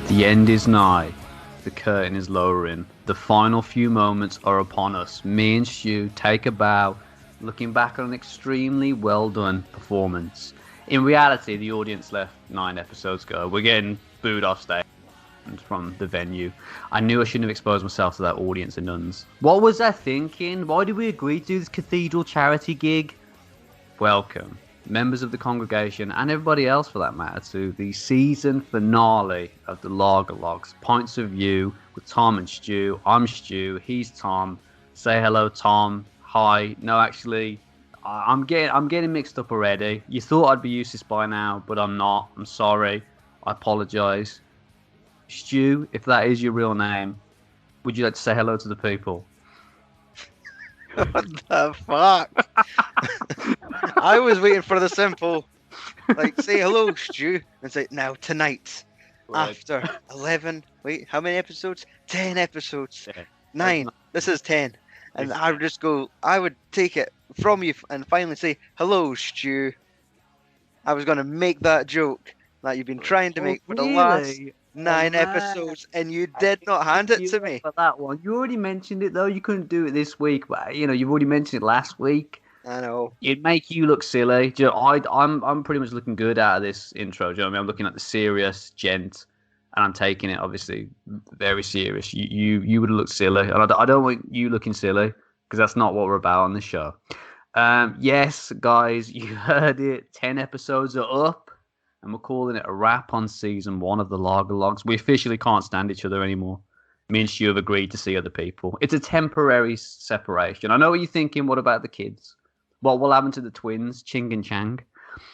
The end is nigh. The curtain is lowering. The final few moments are upon us. Me and Stu take a bow, looking back on an extremely well done performance. In reality, the audience left 9 episodes ago. We're getting booed off stage from the venue. I knew I shouldn't have exposed myself to that audience of nuns. What was I thinking? Why did we agree to do this cathedral charity gig? Welcome, members of the congregation, and everybody else for that matter, to the season finale of the Lager Logs. Points of View with Tom and Stu. I'm Stu, he's Tom. Say hello, Tom. Hi. No, actually, I'm getting mixed up already. You thought I'd be used to this by now, but I'm not. I'm sorry. I apologise. Stu, if that is your real name, would you like to say hello to the people? What the fuck? I was waiting for the simple, like, say hello, Stu, and say, now, tonight, after 11, wait, how many episodes? 10 episodes. 9. This is 10. And I would just go, I would take it from you and finally say, hello, Stu. I was going to make that joke that you've been trying to make for the last 9 episodes, and you did not hand it to me. For that one, you already mentioned it though. You couldn't do it this week, but you've already mentioned it last week. I know. It'd make you look silly. I'm pretty much looking good out of this intro. Do you know what I mean? I'm looking at the serious gent, and I'm taking it obviously very serious. You would have looked silly, and I don't want you looking silly because that's not what we're about on this show. Yes, guys, you heard it. 10 episodes are up. And we're calling it a wrap on season 1 of the Lager Logs. We officially can't stand each other anymore. Me and Stu have agreed to see other people. It's a temporary separation. I know what you're thinking. What about the kids? What will happen to the twins, Ching and Chang?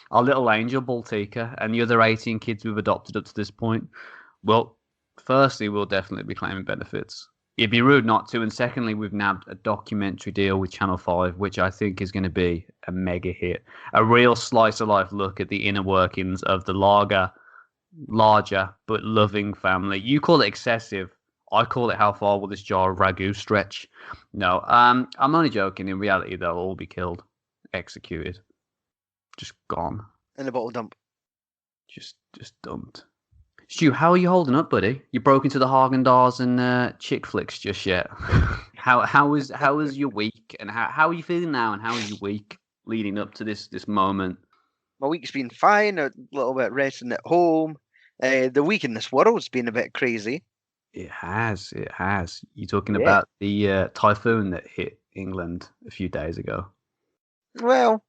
Our little angel, Baltica, and the other 18 kids we've adopted up to this point? Well, firstly, we'll definitely be claiming benefits. It'd be rude not to. And secondly, we've nabbed a documentary deal with Channel 5, which I think is going to be a mega hit. A real slice of life look at the inner workings of the larger but loving family. You call it excessive. I call it how far will this jar of ragu stretch? No, I'm only joking. In reality, they'll all be killed, executed, just gone. In a bottle dump. Just dumped. Stu, how are you holding up, buddy? You broke into the Haagen-Dazs and chick flicks just yet. How was your week, and how are you feeling now, and how was your week leading up to this moment? My week's been fine. A little bit resting at home. The week in this world's been a bit crazy. It has. You're talking about the typhoon that hit England a few days ago. Well,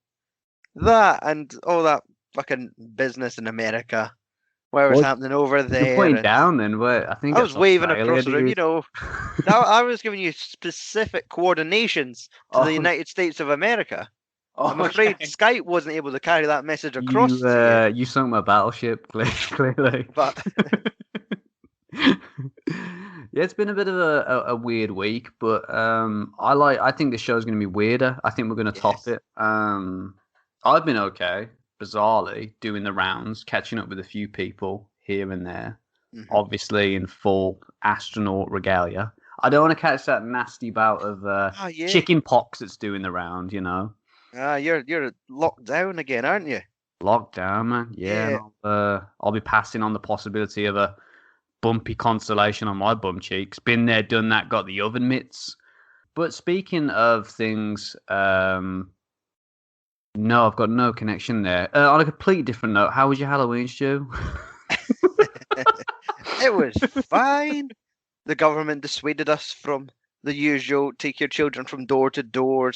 that and all that fucking business in America. Where was happening over there? You're pointing down then. I think I was waving across the room, I was giving you specific coordinations to the United States of America. I'm afraid Skype wasn't able to carry that message across to you. You sunk my battleship, clearly. But yeah, it's been a bit of a weird week, but I think the show's going to be weirder. I think we're going to top it. I've been okay. Bizarrely doing the rounds, catching up with a few people here and there, obviously in full astronaut regalia. I don't want to catch that nasty bout of chicken pox that's doing the round, You're locked down again, aren't you? Locked down, man. Yeah. I'll be passing on the possibility of a bumpy consolation on my bum cheeks. Been there, done that, got the oven mitts. But speaking of things, no, I've got no connection there. On a completely different note, how was your Halloween, Stu? It was fine. The government dissuaded us from the usual take your children from door to door,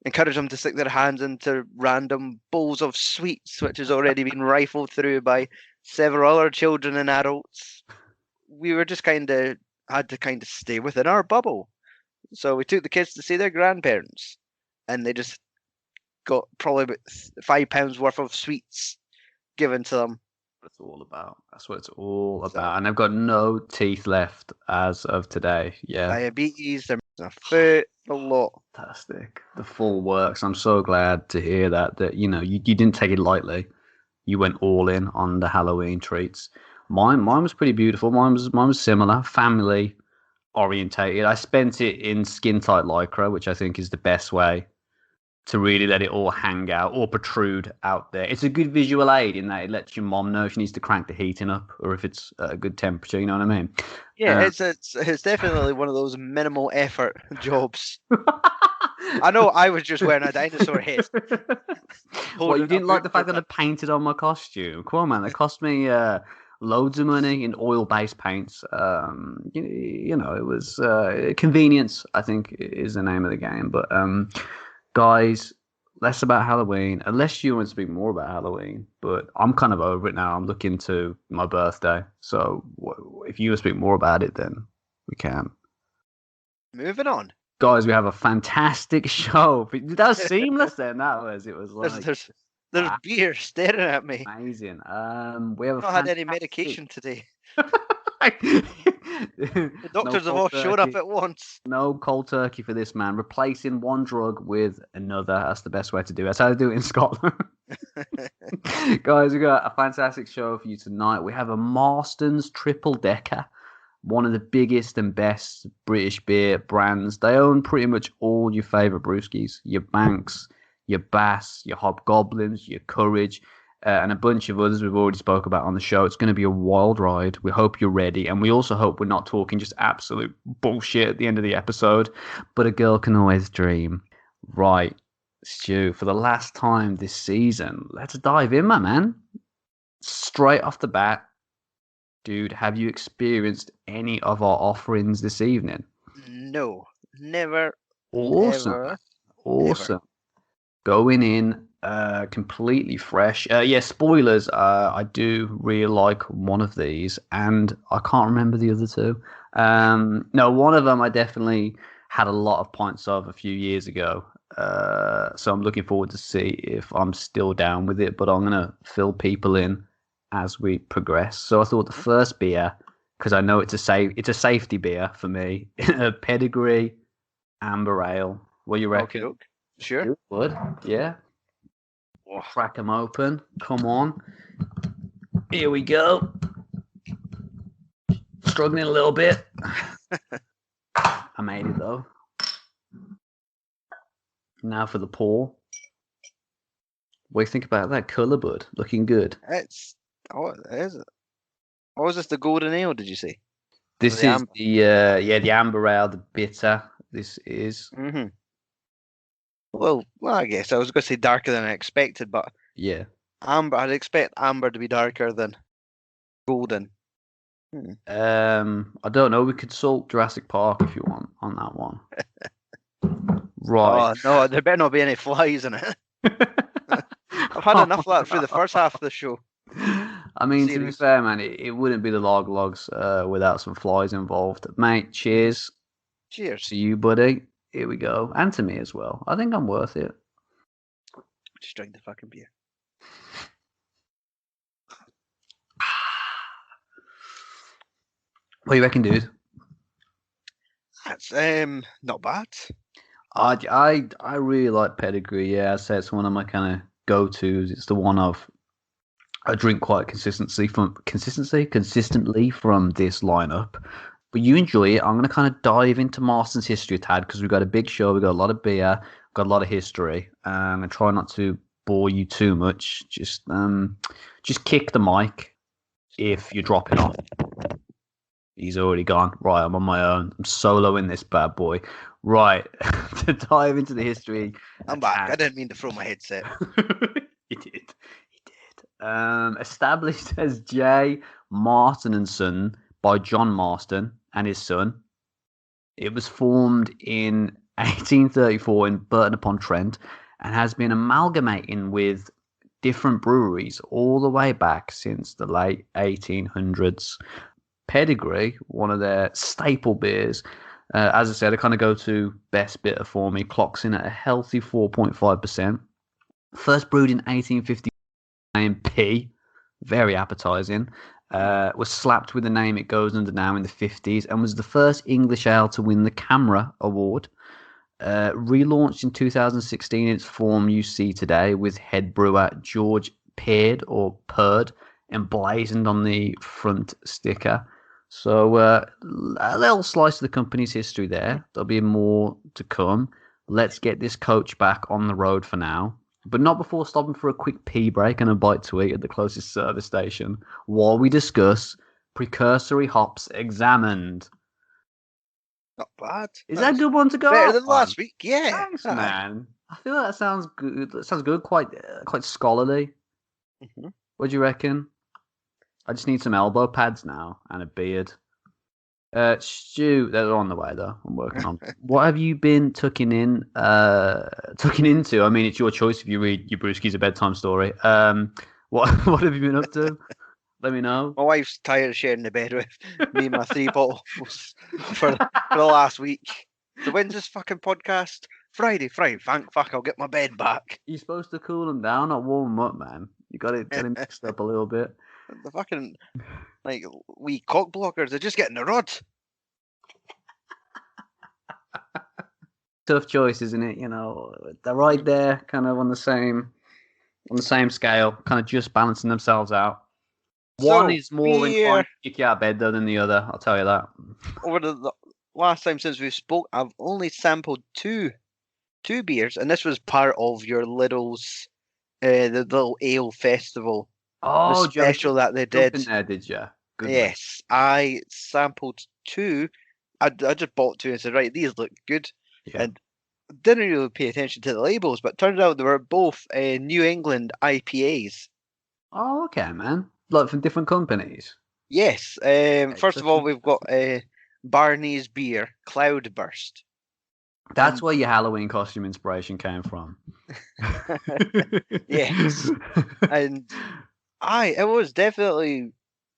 encourage them to stick their hands into random bowls of sweets, which has already been rifled through by several other children and adults. We were just had to stay within our bubble. So we took the kids to see their grandparents, and they just got probably about £5 worth of sweets given to them. That's what it's all about. And they've got no teeth left as of today. Yeah. Diabetes, they're missing a foot, a lot. Fantastic. The full works. I'm so glad to hear that you didn't take it lightly. You went all in on the Halloween treats. Mine was pretty beautiful. Mine was similar, family orientated. I spent it in skin tight lycra, which I think is the best way to really let it all hang out or protrude out there. It's a good visual aid in that it lets your mom know if she needs to crank the heating up or if it's at a good temperature. You know what I mean? Yeah, it's definitely one of those minimal effort jobs. I know I was just wearing a dinosaur head. Well, you didn't like the fact that I painted on my costume? Come on, man. It cost me loads of money in oil-based paints. You know, it was convenience, I think, is the name of the game. But guys, less about Halloween, unless you want to speak more about Halloween. But I'm kind of over it now. I'm looking to my birthday. So if you want to speak more about it, then we can. Moving on. Guys, we have a fantastic show. That was seamless then. It was like... There's beer staring at me. Amazing. We have not had any medication today. The doctors have all showed up at once. No cold turkey for this man. Replacing one drug with another. That's the best way to do it. That's how they do it in Scotland. Guys, we got a fantastic show for you tonight. We have a Marston's triple decker. One of the biggest and best British beer brands. They own pretty much all your favourite brewskis. Your Banks, your Bass, your Hobgoblins, your Courage, and a bunch of others we've already spoke about on the show. It's going to be a wild ride. We hope you're ready. And we also hope we're not talking just absolute bullshit at the end of the episode. But a girl can always dream. Right, Stu, for the last time this season, let's dive in, my man. Straight off the bat, dude, have you experienced any of our offerings this evening? No, never. Awesome. Ever, awesome. Ever. Going in completely fresh. Yeah, spoilers. I do really like one of these, and I can't remember the other two. No, one of them I definitely had a lot of pints of a few years ago. So I'm looking forward to see if I'm still down with it, but I'm going to fill people in as we progress. So I thought the first beer, because I know it's a safety beer for me, Pedigree Amber Ale. What you reckon? Okay. Sure. Would. Yeah. Oh. Crack them open. Come on. Here we go. Struggling a little bit. I made it though. Now for the pour. What do you think about that colour, bud? Looking good. Is it? What was this? The golden ale? Did you say? This is the amber ale, the bitter. This is. Mm-hmm. Well, I guess I was going to say darker than I expected, but yeah, amber. I'd expect amber to be darker than golden. I don't know. We could salt Jurassic Park if you want on that one. Right. Oh no, there better not be any flies in it. I've had enough of that through the first half of the show. I mean, to be fair, man, it wouldn't be the logs without some flies involved. Mate, cheers. Cheers. To you, buddy. Here we go. And to me as well. I think I'm worth it. Just drink the fucking beer. What do you reckon, dude? That's not bad. I really like Pedigree. Yeah, I'd say it's one of my kind of go-tos. It's the one I drink quite consistently from this lineup. But you enjoy it. I'm going to kind of dive into Marston's history a tad because we've got a big show. We've got a lot of beer. We've got a lot of history. I'm going to try not to bore you too much. Just kick the mic if you're dropping off. He's already gone. Right, I'm on my own. I'm solo in this bad boy. Right, to dive into the history. I'm back. I didn't mean to throw my headset. You did. Established as J. Marston and Son by John Marston and his son. It was formed in 1834 in Burton-upon-Trent and has been amalgamating with different breweries all the way back since the late 1800s. Pedigree, one of their staple beers, as I said, I kind of go to best bitter for me, clocks in at a healthy 4.5%. First brewed in 1850 P, very appetizing. Was slapped with the name it goes under now in the 50s and was the first English ale to win the Camera Award. Relaunched in 2016 in its form you see today with head brewer George Peard emblazoned on the front sticker. So a little slice of the company's history there. There'll be more to come. let's get this coach back on the road for now, but not before stopping for a quick pee break and a bite to eat at the closest service station, while we discuss precursory hops examined. Not bad. Is that a good one to go better out than on? last week? Yeah. Thanks, man. I feel that sounds good. That sounds good. Quite scholarly. Mm-hmm. What do you reckon? I just need some elbow pads now and a beard. Stu, they're on the way though. I'm working on. What have you been tucking into? I mean, it's your choice if you read your Brewski's a bedtime story. What have you been up to? Let me know. My wife's tired of sharing the bed with me and my 3 bottles for the last week. So when's this fucking podcast? Friday. Thank fuck, I'll get my bed back. You're supposed to cool them down, not warm them up, man. You got it mixed up a little bit. The fucking wee cock blockers, they're just getting the rod. Tough choice, isn't it? You know, they're right there, kind of on the same scale, kind of just balancing themselves out. One is more inclined to kick you out of bed though than the other. I'll tell you that. Over the last time since we spoke, I've only sampled two beers, and this was part of your Lidl's the little ale festival. Oh, the special that they did. In there, did you? Good yes, I sampled 2. I just bought 2 and said, right, these look good. Yeah. And didn't really pay attention to the labels, but turned out they were both New England IPAs. Oh, okay, man. Like from different companies? Yes. First of all, we've got Barney's Beer, Cloudburst. That's where your Halloween costume inspiration came from. Yes. And it was definitely,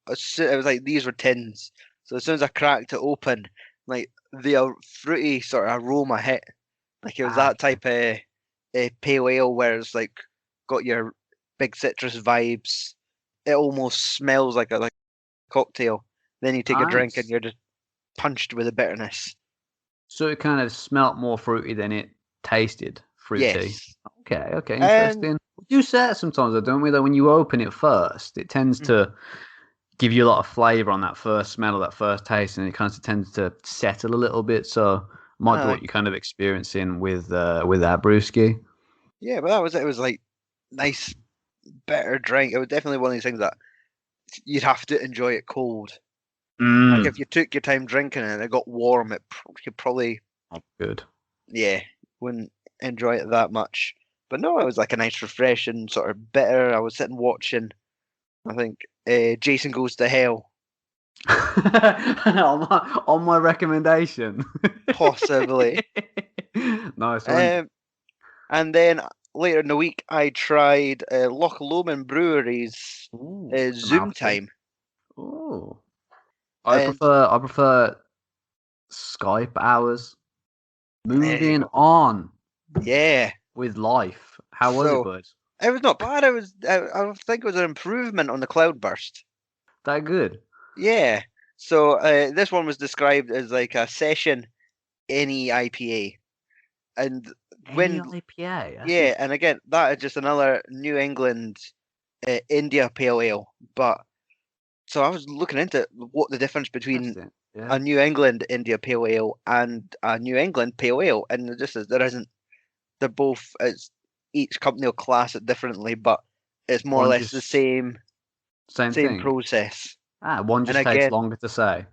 it was like these were tins. So as soon as I cracked it open, like the fruity sort of aroma hit. Like it was that type of pale ale where it's like got your big citrus vibes. It almost smells like a cocktail. Then you take a drink and you're just punched with the bitterness. So it kind of smelt more fruity than it tasted fruity. Yes. Okay, interesting. We do say that sometimes, don't we? Though when you open it first, it tends to give you a lot of flavour on that first smell or that first taste, and it kind of tends to settle a little bit. So might be what you're kind of experiencing with that brewski. Yeah, but that was it. It was like nice, bitter drink. It was definitely one of these things that you'd have to enjoy it cold. Like if you took your time drinking it and it got warm, you probably good. Yeah, wouldn't enjoy it that much. But no, it was like a nice, refreshing sort of bitter. I was sitting watching, I think, Jason Goes to Hell. on my recommendation. Possibly. Nice one. And then later in the week, I tried Loch Lomond Brewery's Zoom Time. Oh. I prefer Skype hours. Moving on. Yeah. With life. How was it, bud? It was not bad. I think it was an improvement on the Cloudburst. That good? Yeah. So this one was described as like a session any IPA. And when IPA? Yeah, and again, that is just another New England India Pale Ale. But so I was looking into what the difference between a New England India Pale Ale and a New England Pale Ale, and just there isn't. They're both. Each company will class it differently, but it's more or less the same thing. Process. One just takes longer to say.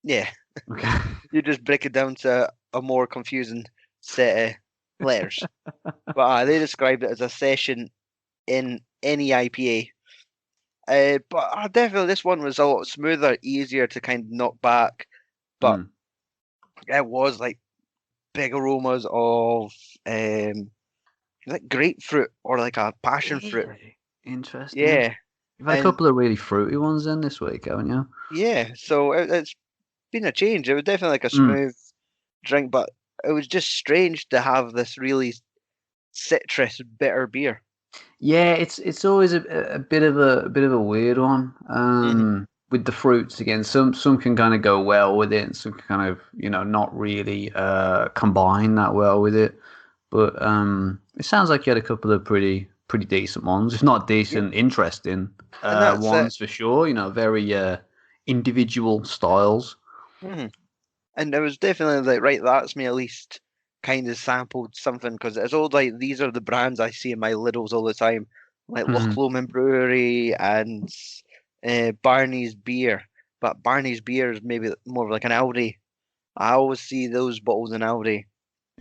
Yeah. Okay. You just break it down to a more confusing set of letters. But they described it as a session in any IPA. But definitely this one was a lot smoother, easier to kind of knock back. But it was like big aromas of like grapefruit or like a passion fruit. Interesting. Yeah. You've had a couple of really fruity ones in this week, haven't you? Yeah, so it's been a change. It was definitely like a smooth drink, but it was just strange to have this really citrus bitter beer. Yeah, it's always a bit of a weird one. With the fruits again, some can kind of go well with it, and some can kind of not really combine that well with it. But it sounds like you had a couple of pretty decent ones, if not decent, interesting ones for sure. Very individual styles. And it was definitely like, right, that's my least kind of sampled something because it's all like these are the brands I see in my Lidls all the time, like Loch Lomond Brewery and Barney's Beer. But Barney's Beer is maybe more of like an Aldi. I always see those bottles in Aldi.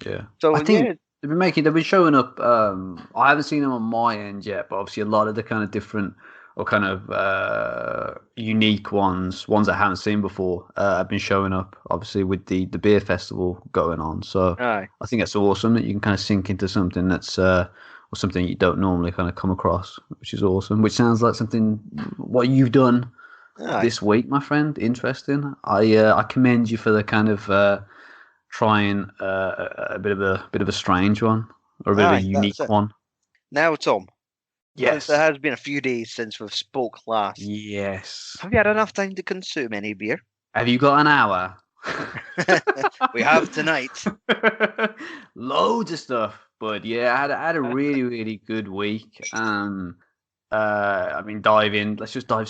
Yeah. So I think they've been showing up. I haven't seen them on my end yet, but obviously a lot of the kind of different or kind of unique ones that I haven't seen before, have been showing up. Obviously with the beer festival going on, so aye. I think that's awesome that you can kind of sink into something that's or something you don't normally kind of come across, which is awesome. Which sounds like something what you've done this week, my friend. Interesting. I commend you for the kind of trying a bit of a strange one or a bit of a unique one. Now, Tom. Yes. Since it has been a few days since we've spoke last. Yes. Have you had enough time to consume any beer? Have you got an hour? We have tonight. Loads of stuff, but yeah, I had a really, really good week. I mean, let's just dive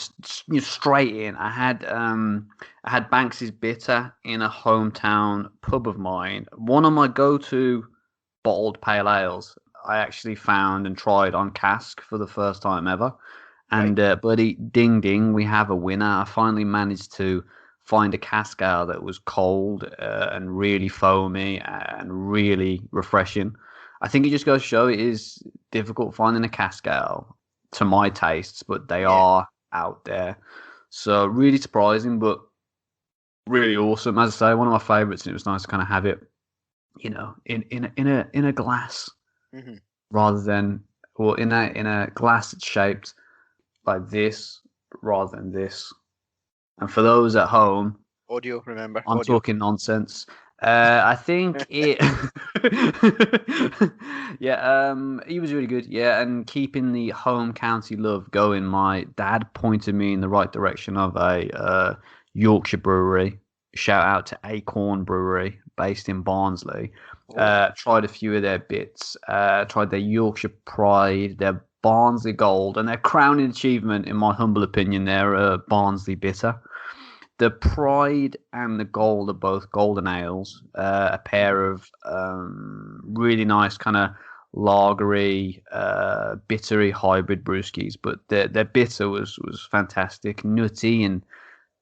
straight in. I had Banks's Bitter in a hometown pub of mine. One of my go-to bottled pale ales I actually found and tried on cask for the first time ever. And buddy, ding ding, we have a winner. I finally managed to find a cask ale that was cold and really foamy and really refreshing. I think it just goes to show it is difficult finding a cask ale to my tastes, but they are out there. So really surprising, but really awesome. As I say, one of my favourites, and it was nice to kind of have it, you know, in a glass rather than in a glass that's shaped like this rather than this. And for those at home, audio, remember, I'm talking nonsense. I think it. He was really good. Yeah, and keeping the home county love going. My dad pointed me in the right direction of a Yorkshire brewery. Shout out to Acorn Brewery, based in Barnsley. Tried a few of their bits. Tried their Yorkshire Pride, their Barnsley Gold, and their crowning achievement, in my humble opinion, their Barnsley Bitter. The Pride and the Gold are both golden ales, a pair of really nice kind of lagery, bittery hybrid brewskis. But their bitter was fantastic, nutty and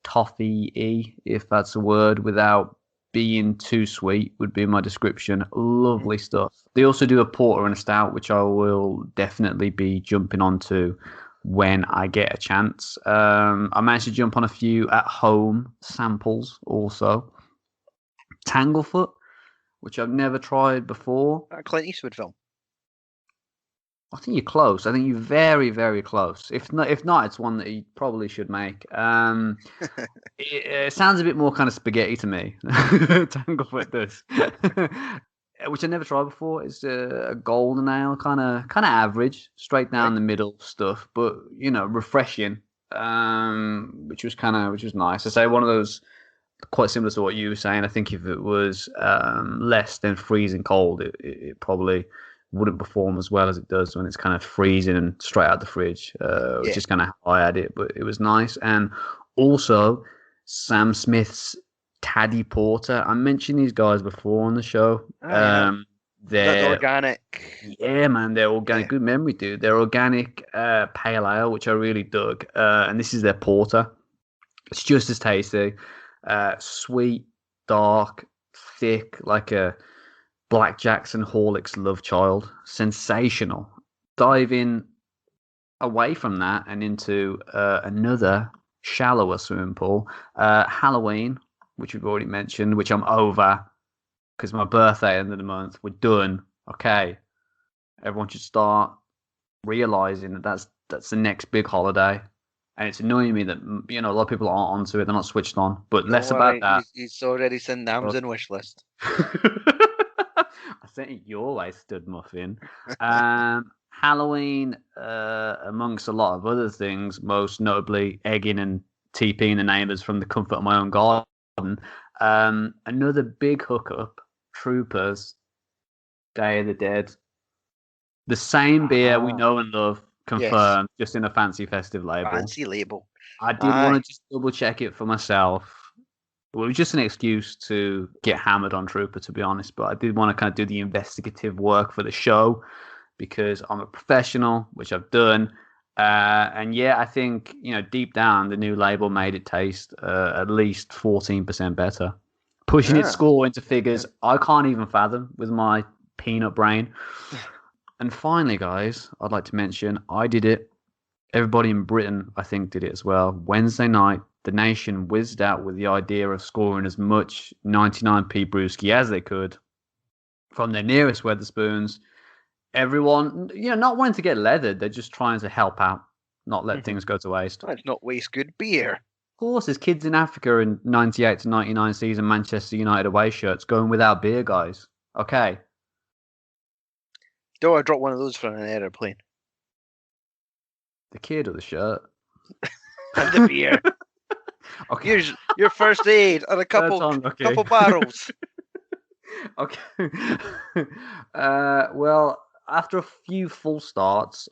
toffee-y, if that's a word, without being too sweet would be my description. Lovely stuff. They also do a porter and a stout, which I will definitely be jumping onto when I get a chance. I managed to jump on a few at home samples also. Tanglefoot, which I've never tried before. A Clint Eastwood film. I think you're close. I think you're very, very close. If not, it's one that you probably should make. It sounds a bit more kind of spaghetti to me. Tanglefoot does. Which I never tried before. It's a golden ale, kind of average, straight down the middle stuff, but you know, refreshing. Which was nice. I say one of those quite similar to what you were saying. I think if it was less than freezing cold, it probably wouldn't perform as well as it does when it's kind of freezing and straight out the fridge, which is kind of how I had it. But it was nice. And also Sam Smith's Taddy Porter. I mentioned these guys before on the show. They're organic. Yeah, man, they're organic. Good memory, dude. They're organic pale ale, which I really dug. And this is their porter. It's just as tasty. Sweet, dark, thick, like a Black Jackson Horlick's love child. Sensational. Diving away from that and into another shallower swimming pool. Halloween, which we've already mentioned, which I'm over because my birthday end of the month. We're done. Okay. Everyone should start realizing that that's the next big holiday. And it's annoying me that, you know, a lot of people aren't onto it. They're not switched on. But less about that. He's already sent Amazon wish list. I think you always stood muffin. Halloween, amongst a lot of other things, most notably egging and TPing the neighbours from the comfort of my own garden. Another big hookup, Troopers, Day of the Dead. The same beer we know and love, confirmed, just in a fancy festive label. Fancy label. I did want to just double check it for myself. Well, it was just an excuse to get hammered on Trooper, to be honest. But I did want to kind of do the investigative work for the show because I'm a professional, which I've done. And yeah, I think, deep down, the new label made it taste at least 14% better. Pushing its score into figures I can't even fathom with my peanut brain. And finally, guys, I'd like to mention I did it. Everybody in Britain, I think, did it as well. Wednesday night, the nation whizzed out with the idea of scoring as much 99p brewski as they could from their nearest Wetherspoons. Everyone, not wanting to get leathered, they're just trying to help out, not let things go to waste. Let's not waste good beer. Of course, there's kids in Africa in 98 to 99 season Manchester United away shirts going without beer, guys. Okay. Don't I drop one of those from an aeroplane? The kid or the shirt? And the beer. Okay. Here's your first aid and a couple barrels. Okay. Well, after a few full starts,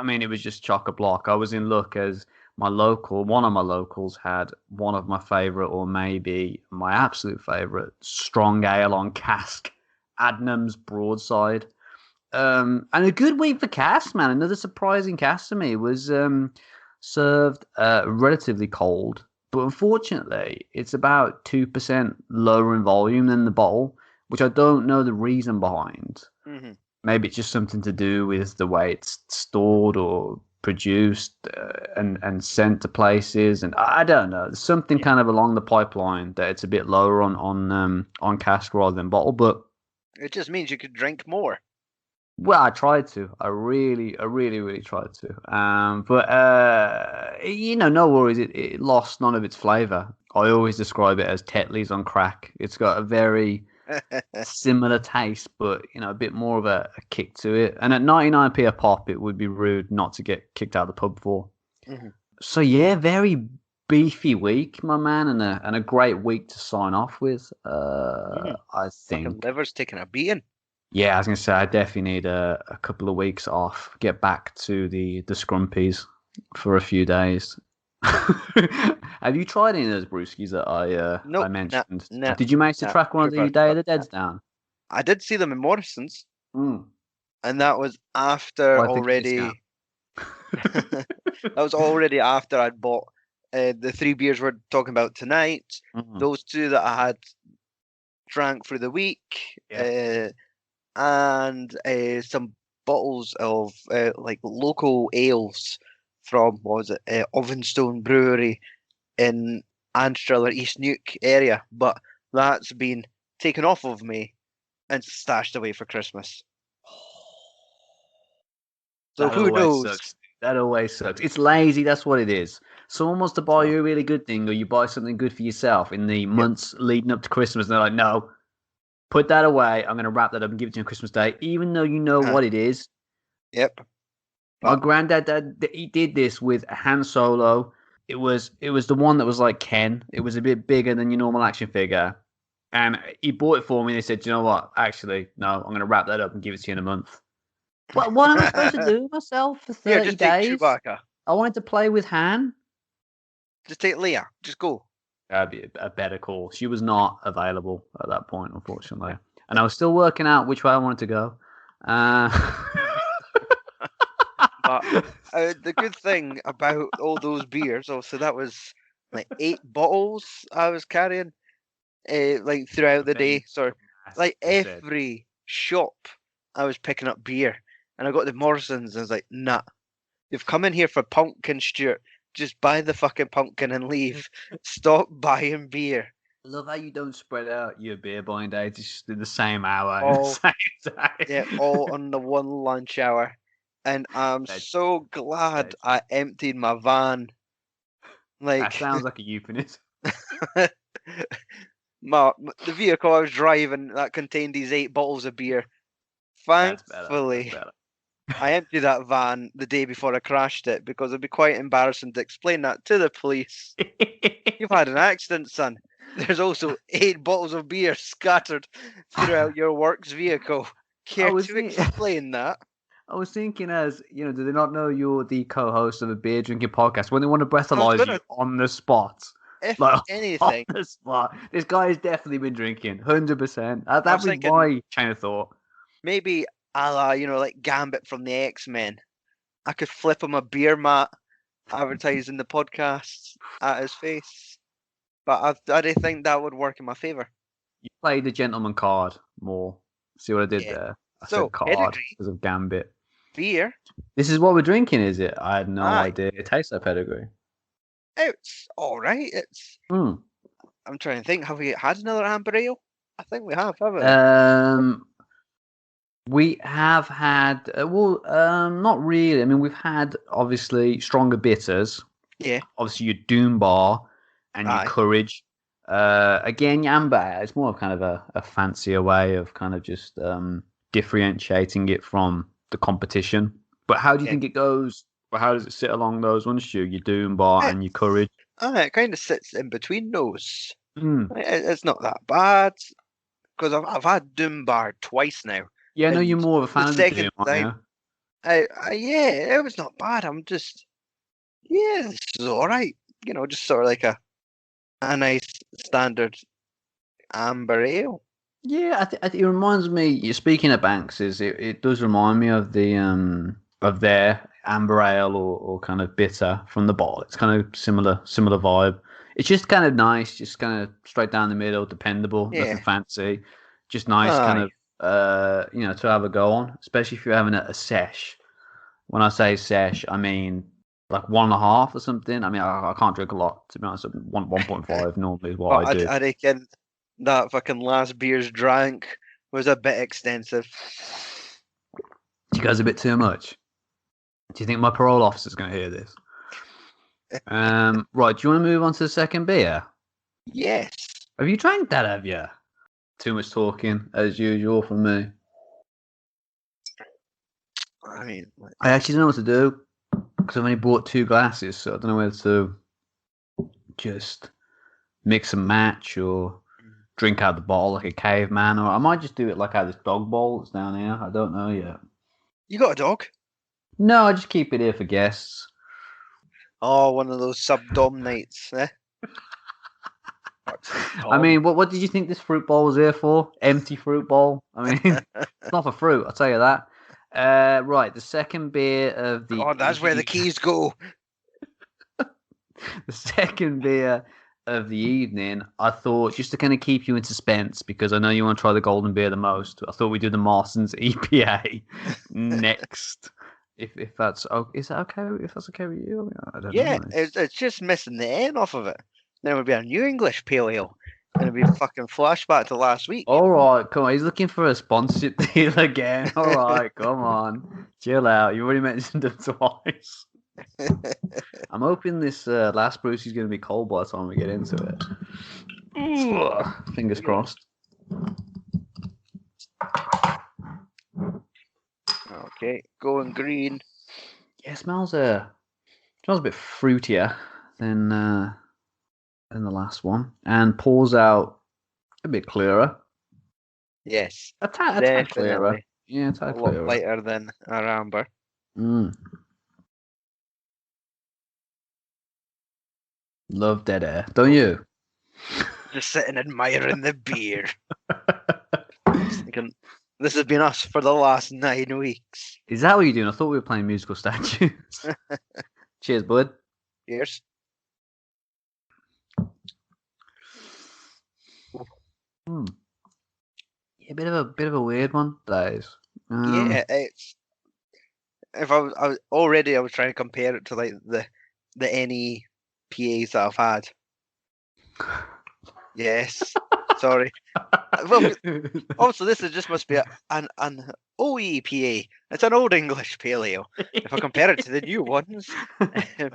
it was just chock-a-block. I was in luck as one of my locals had one of my favourite, or maybe my absolute favourite, strong ale on cask, Adnams Broadside. And a good week for cask, man. Another surprising cask to me was served relatively cold. But unfortunately, it's about 2% lower in volume than the bottle, which I don't know the reason behind. Mm-hmm. Maybe it's just something to do with the way it's stored or produced and sent to places. And I don't know. There's something kind of along the pipeline that it's a bit lower on cask rather than bottle. But it just means you could drink more. Well, I tried to. I really tried to. But no worries. It lost none of its flavour. I always describe it as Tetley's on crack. It's got a very similar taste, but a bit more of a kick to it. And at 99p a pop, it would be rude not to get kicked out of the pub for. Mm-hmm. So yeah, very beefy week, my man, and a great week to sign off with. I think. Fucking liver's taking a beating. Yeah, I was going to say, I definitely need a couple of weeks off, get back to the scrumpies for a few days. Have you tried any of those brewskis that I mentioned? No, did you manage to track one of the Day of the Deads down? I did see them in Morrison's. And that was after already... that was already after I'd bought the 3 beers we're talking about tonight. Mm-hmm. Those 2 that I had drank for the week. Yeah. And some bottles of local ales from Ovenstone Brewery in Anstrel or East Neuk area, but that's been taken off of me and stashed away for Christmas. So who knows? Sucks. That always sucks. It's lazy. That's what it is. Someone wants to buy you a really good thing, or you buy something good for yourself in the months leading up to Christmas, and they're like, no. Put that away. I'm going to wrap that up and give it to you on Christmas Day, even though you know what it is. Yep. My granddad, he did this with a Han Solo. It was the one that was like Ken. It was a bit bigger than your normal action figure. And he bought it for me and he said, you know what? Actually, no, I'm going to wrap that up and give it to you in a month. What am I supposed to do with myself for 30 just days? Take Chewbacca. I wanted to play with Han. Just take Leia. Just go. That'd be a better call. She was not available at that point, unfortunately. And I was still working out which way I wanted to go. But the good thing about all those beers, so that was like 8 bottles I was carrying throughout the day. So every shop I was picking up beer. And I got the Morrison's and I was like, nah, you've come in here for pumpkin, Stuart. Just buy the fucking pumpkin and leave. Stop buying beer. I love how you don't spread out your beer buying days just in the same hour. All, the same time. Yeah, all on the one lunch hour. And I'm so glad I emptied my van. That sounds like a euphemism. The vehicle I was driving that contained these 8 bottles of beer. Thankfully, I emptied that van the day before I crashed it because it'd be quite embarrassing to explain that to the police. You've had an accident, son. There's also 8 bottles of beer scattered throughout your works vehicle. Care to explain that? I was thinking do they not know you're the co-host of a beer drinking podcast when they want to breathalyze you on the spot? if Like, anything, on the spot. This guy has definitely been drinking, 100%. That I was was thinking my chain of thought. maybe a la, like Gambit from the X-Men. I could flip him a beer mat advertising the podcast at his face. But I do think that would work in my favour. You played the gentleman card more. See what I did Yeah. there? I So, said card Pedigree. because of Gambit. Beer. This is what we're drinking, is it? I had no Aye. idea. It tastes like Pedigree. It's all right. I'm trying to think. Have we had another Amber Ale? I think we have, haven't we? We have had, not really. I mean, we've had, obviously, stronger bitters. Yeah. Obviously, your Doom Bar and your Aye. Courage. Again, your Amber Ale, it's more of kind of a fancier way of kind of just differentiating it from the competition. But how do you think it goes? Or how does it sit along those ones, Stu? Your Doom Bar and your Courage? It kind of sits in between those. It's not that bad. Because I've had Doom Bar twice now. Yeah, I know you're more of a fan of the Doom, aren't you? Yeah, it was not bad. I'm just, this is all right. Just sort of like a nice standard Amber Ale. Yeah, it reminds me. You're speaking of Banks, it does remind me of the of their Amber Ale or kind of bitter from the bottle. It's kind of similar vibe. It's just kind of nice, just kind of straight down the middle, dependable, nothing fancy, just nice kind of to have a go on, especially if you're having a sesh. When I say sesh, I mean like 1.5 or something. I mean, I can't drink a lot, to be honest. 1.5 normally is what I do. I reckon that fucking last beer's drank was a bit extensive. You guys a bit too much? Do you think my parole officer's going to hear this? Right, do you want to move on to the second beer? Yes. Have you drank that, have you? Too much talking, as usual, from me. I mean, I actually don't know what to do, because I've only bought 2 glasses, so I don't know whether to just mix and match or drink out the bottle like a caveman, or I might just do it like out of this dog bowl that's down here. I don't know yet. You got a dog? No, I just keep it here for guests. Oh, one of those subdom nights, eh? I mean, what did you think this fruit bowl was here for? Empty fruit bowl? I mean, it's not for fruit, I'll tell you that. Right, the second beer of the... Oh, that's where the keys go. The second beer of the evening, I thought, just to kind of keep you in suspense, because I know you want to try the golden beer the most, I thought we'd do the Marston's EPA next. If that's okay, is that okay? If that's okay with you, I don't know. It's just missing the N off of it. Then it would be a New English Pale Ale. And it'd be a fucking flashback to last week. All right, come on. He's looking for a sponsorship deal again. All right, come on. Chill out. You already mentioned it twice. I'm hoping this last Bruce is going to be cold by the time we get into it. Fingers crossed. Okay, going green. Yeah, it smells a bit fruitier than the last one, and pours out a bit clearer. Yes, a tad clearer. Yeah, a tad clearer. A lot lighter than our amber. Love dead air, don't you? Just sitting admiring the beer. Thinking, this has been us for the last 9 weeks. Is that what you're doing? I thought we were playing musical statues. Cheers, bud. Cheers. Yeah, bit of a weird one, that is. Yeah, it's. If I was trying to compare it to like the NEPAs that I've had. Yes. Sorry. Well, also this must be an OEPA. It's an Old English Pale Ale. If I compare it to the new ones, they're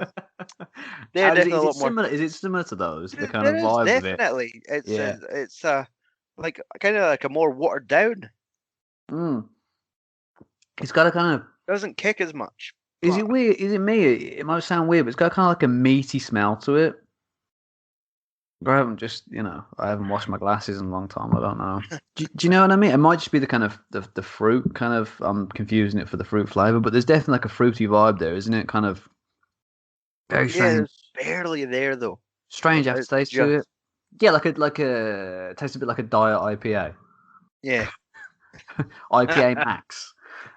definitely a lot more. Similar? Is it similar to those? The kind of vibe definitely. Of it. It's like kind of like a more watered down. It's got a kind of doesn't kick as much. Is it weird? Is it me? It might sound weird, but it's got kind of like a meaty smell to it. I haven't washed my glasses in a long time. I don't know. Do you know what I mean? It might just be the kind of the fruit kind of. I'm confusing it for the fruit flavor, but there's definitely like a fruity vibe there, isn't it? Kind of very strange. It's barely there though. Strange aftertaste to it. Just, Yeah, it tastes a bit like a diet IPA. yeah. IPA Max.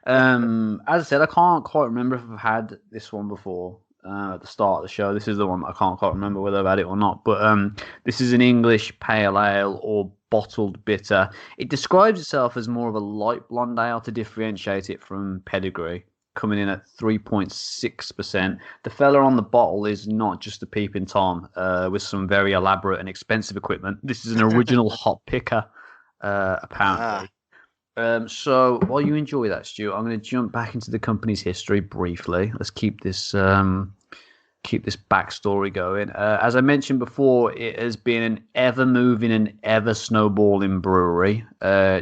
As I said, I can't quite remember if I've had this one before. At the start of the show, this is the one I can't quite remember whether I've had it or not. But this is an English pale ale or bottled bitter. It describes itself as more of a light blonde ale to differentiate it from Pedigree, coming in at 3.6%. The fella on the bottle is not just a peeping Tom with some very elaborate and expensive equipment. This is an original hop picker, apparently. So while you enjoy that, Stu, I'm going to jump back into the company's history briefly. Let's keep this backstory going. As I mentioned before, it has been an ever-moving and ever-snowballing brewery,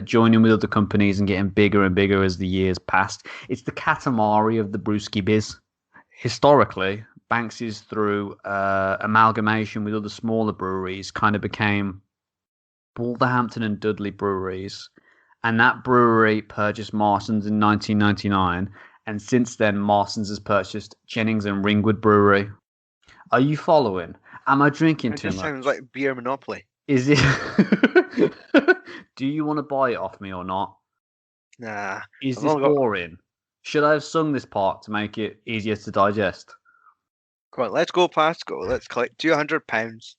joining with other companies and getting bigger and bigger as the years passed. It's the Katamari of the brewski biz. Historically, Banks's, through amalgamation with other smaller breweries, kind of became Wolverhampton and Dudley breweries. And that brewery purchased Marston's in 1999. And since then, Marston's has purchased Jennings and Ringwood Brewery. Are you following? Am I drinking too much? It sounds like beer monopoly. Is it? Do you want to buy it off me or not? Nah. Is this boring? Should I have sung this part to make it easier to digest? Come on, let's go past go. Let's collect £200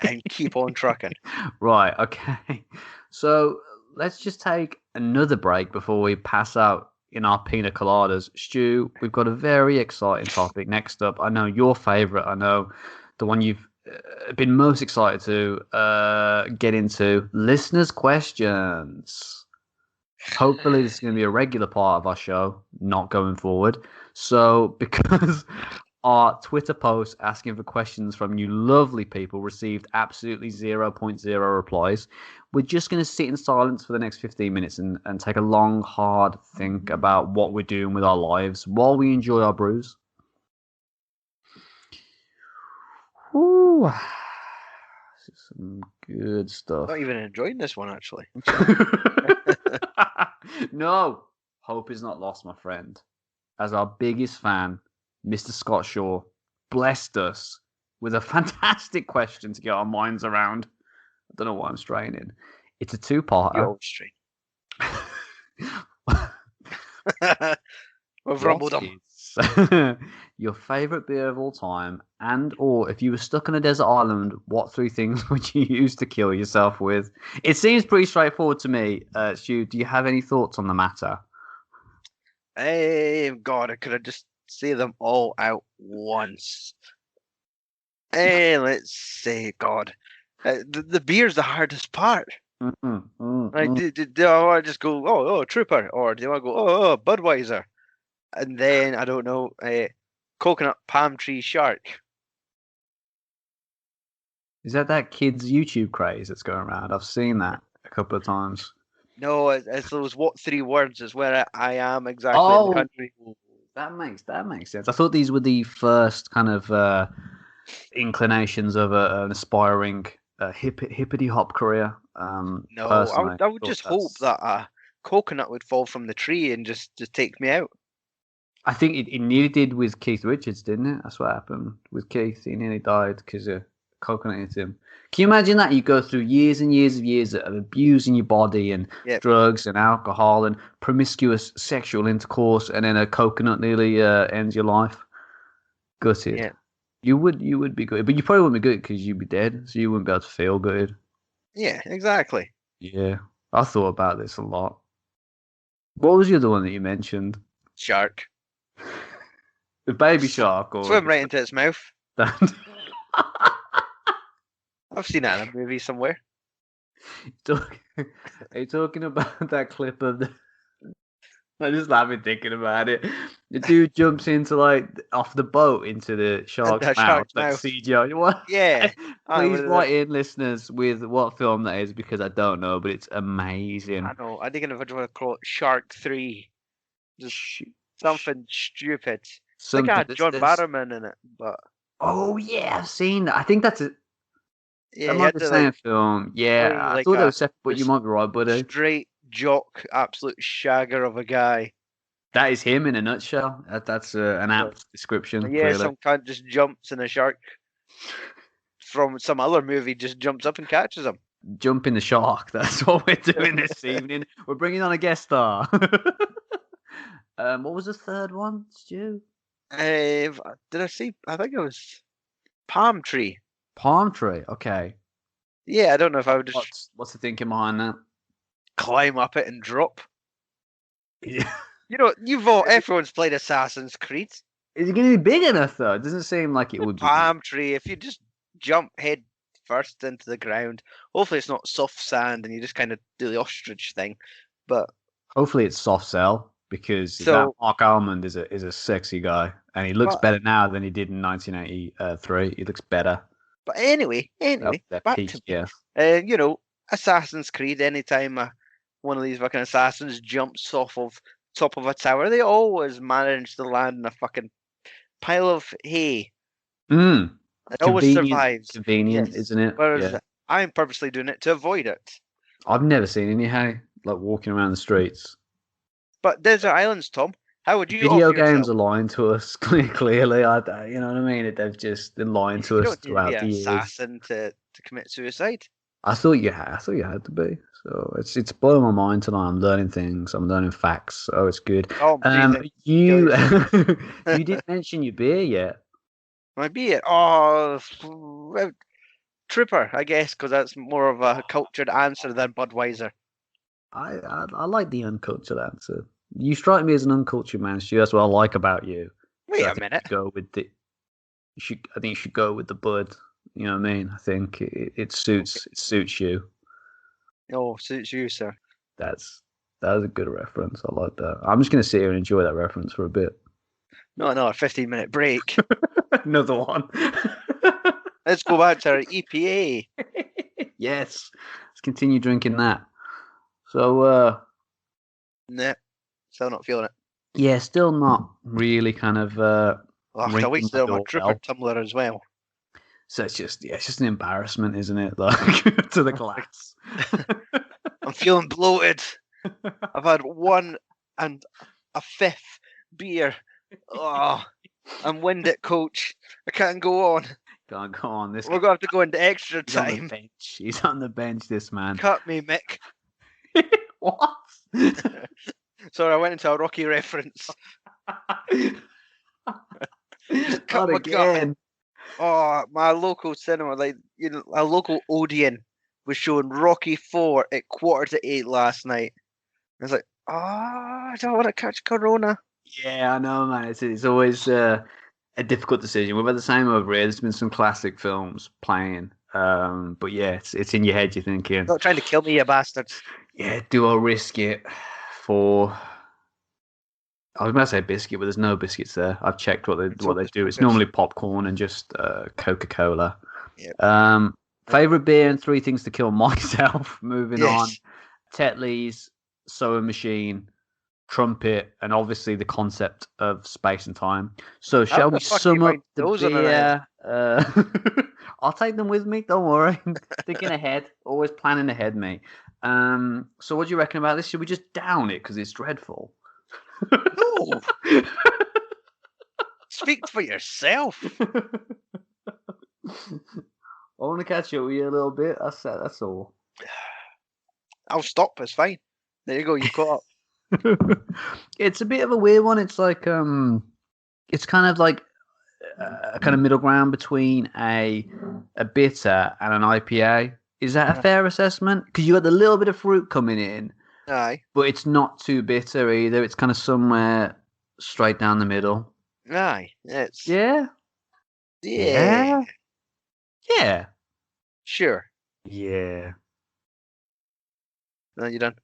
and keep on trucking. Right, okay. So let's just take another break before we pass out in our pina coladas. Stu, we've got a very exciting topic next up. I know your favourite. I know the one you've been most excited to get into. Listeners' questions. Hopefully this is going to be a regular part of our show, not going forward. So because our Twitter post asking for questions from you lovely people received absolutely 0.0 replies, we're just going to sit in silence for the next 15 minutes and take a long, hard think about what we're doing with our lives while we enjoy our brews. Ooh, this is some good stuff. Not even enjoying this one, actually. No, hope is not lost, my friend. As our biggest fan, Mr. Scott Shaw, blessed us with a fantastic question to get our minds around. I don't know why I'm straining. It's a two-parter. You're strain. We've rumbled on. Your favourite beer of all time, and or if you were stuck on a desert island, what 3 things would you use to kill yourself with? It seems pretty straightforward to me. Stu, do you have any thoughts on the matter? Hey, God, I could have just say them all out once. Hey, let's say, God, the beer's the hardest part. Do I want to just go, oh, Trooper, or do I go, oh, Budweiser, and then I don't know, coconut palm tree shark? Is that kid's YouTube craze that's going around? I've seen that a couple of times. No, it's those what 3 words is where I am exactly in the country. That makes sense. I thought these were the first kind of inclinations of an aspiring hippity hop career. No, I would just hope that a coconut would fall from the tree and just take me out. I think it nearly did with Keith Richards, didn't it? That's what happened with Keith. He nearly died because a coconut hit him. Can you imagine that? You go through years and years of abusing your body and drugs and alcohol and promiscuous sexual intercourse, and then a coconut nearly ends your life. Gutted. Yeah. You would be good, but you probably wouldn't be good because you'd be dead, so you wouldn't be able to feel good. Yeah, exactly. Yeah, I thought about this a lot. What was the other one that you mentioned? Shark. The baby shark, or swim right into its mouth. I've seen that in a movie somewhere. Are you talking about that clip of the... I'm just laughing thinking about it. The dude jumps into off the boat into the shark's mouth. CGI. What? Yeah. Please write in, listeners, with what film that is, because I don't know, but it's amazing. I know. I think if I want to call it Shark 3, just something stupid. Like I had John Barrowman in it, but. Oh yeah, I've seen that. I think that's it. Yeah, that might be the same film. Yeah, I thought that was separate, but you might be right, buddy. Straight jock, absolute shagger of a guy. That is him in a nutshell. That's an apt description. Yeah, clearly. Some cunt just jumps in a shark from some other movie just jumps up and catches him. Jumping the shark. That's what we're doing this evening. We're bringing on a guest star. What was the third one, Stu? Did I see? I think it was palm tree. Palm tree. Okay. Yeah, I don't know if I would just What's the thinking behind that? climb up it and drop. Yeah. Everyone's played Assassin's Creed. Is it going to be big enough though? It doesn't seem like it would be. Palm tree. If you just jump head first into the ground, hopefully it's not soft sand and you just kind of do the ostrich thing. But hopefully it's soft sell because that Mark Almond is a sexy guy and he looks better now than he did in 1983. He looks better. But anyway, back peak, to Assassin's Creed. Anytime one of these fucking assassins jumps off of top of a tower, they always manage to land in a fucking pile of hay. It always survives. Convenient, yes. Isn't it? Whereas I'm purposely doing it to avoid it. I've never seen any hay, like walking around the streets. But desert islands, Tom. How would you? Video games are lying to us clearly. You know what I mean? They've just been lying to us throughout the years. Assassin to commit suicide. I thought you had to be. So it's blowing my mind tonight. I'm learning things. I'm learning facts. Oh, it's good. Oh, you didn't mention your beer yet. My beer? Oh, Trooper, I guess, because that's more of a cultured answer than Budweiser. I like the uncultured answer. You strike me as an uncultured man, Stu. That's what I like about you. Wait a minute. I think you should go with the Bud. You know what I mean? I think it suits you. Oh, suits you, sir. That was a good reference. I like that. I'm just going to sit here and enjoy that reference for a bit. No, a 15-minute break. Another one. Let's go back to our EPA. Yes. Let's continue drinking that. So, nah, still not feeling it. Yeah, still not really kind of. I wasted on my Trooper tumbler as well. So it's just an embarrassment, isn't it? Like to the glass. I'm feeling bloated. I've had 1 1/5 beer. Oh, I'm winded, coach. I can't go on. Can't go on. We're gonna have to go into extra time. He's on the bench. This man. Cut me, Mick. What? Sorry, I went into a Rocky reference. Cut again. Oh, my local cinema, a local Odeon was showing Rocky 4 at 7:45 last night. I was like, I don't want to catch Corona. Yeah, I know, man. It's always a difficult decision. We've had the same over here. There's been some classic films playing, but yeah, it's in your head. You're thinking, not trying to kill me, you bastards. Yeah, do I risk it for? I was going to say biscuit, but there's no biscuits there. I've checked what they do. It's normally popcorn and just Coca-Cola. Yep. Favorite beer and 3 things to kill myself. Moving on. Tetley's, Sewing Machine, Trumpet, and obviously the concept of space and time. So shall we sum up the beer? I'll take them with me. Don't worry. Thinking ahead. Always planning ahead, mate. So what do you reckon about this? Should we just down it because it's dreadful? No. Speak for yourself. I want to catch up with you a little bit. That's all. I'll stop. It's fine. There you go. You caught up. It's a bit of a weird one. It's like it's kind of like a kind of middle ground between a bitter and an IPA. Is that a fair assessment? Because you got the little bit of fruit coming in. Aye. But it's not too bitter either. It's kind of somewhere straight down the middle. Aye. It's... Yeah. Yeah. Yeah. Sure. Yeah. No, you're done.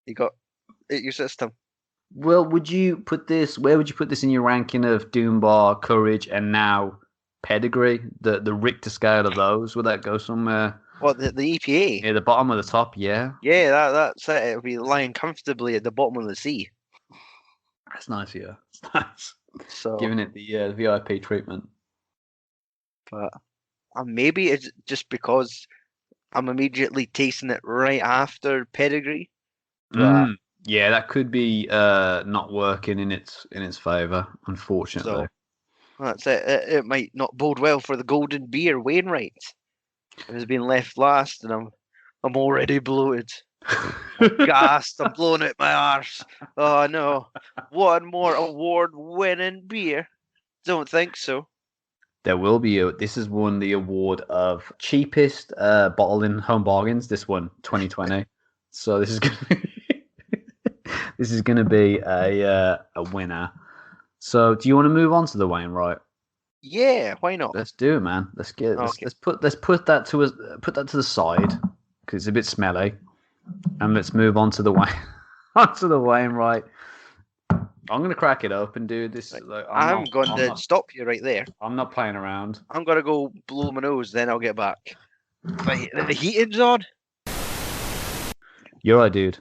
You got your system. Well, where would you put this in your ranking of Doombar, Courage, and now Pedigree? The Richter scale of those? Would that go somewhere? What, the EPA? Yeah, the bottom of the top, yeah. Yeah, that's it. It'll be lying comfortably at the bottom of the sea. That's nice, yeah. It's nice. So giving it the VIP treatment. But maybe it's just because I'm immediately tasting it right after Pedigree. Yeah, that could be not working in its favour, unfortunately. That's it. It might not bode well for the golden beer, Wainwright. It has been left last, and I'm already bloated. I'm gassed. I'm blowing out my arse. Oh no! One more award-winning beer? Don't think so. There will be this has won the award of cheapest bottle in home bargains. This one, 2020. So this is gonna be a winner. So do you want to move on to the Wainwright? Yeah, why not? Let's do it, man. Let's put that to the side because it's a bit smelly, and let's move on to the Wainwright. I'm gonna crack it open, dude. I'm going to stop you right there. I'm not playing around. I'm gonna go blow my nose, then I'll get back. The heating's on. You're right, dude.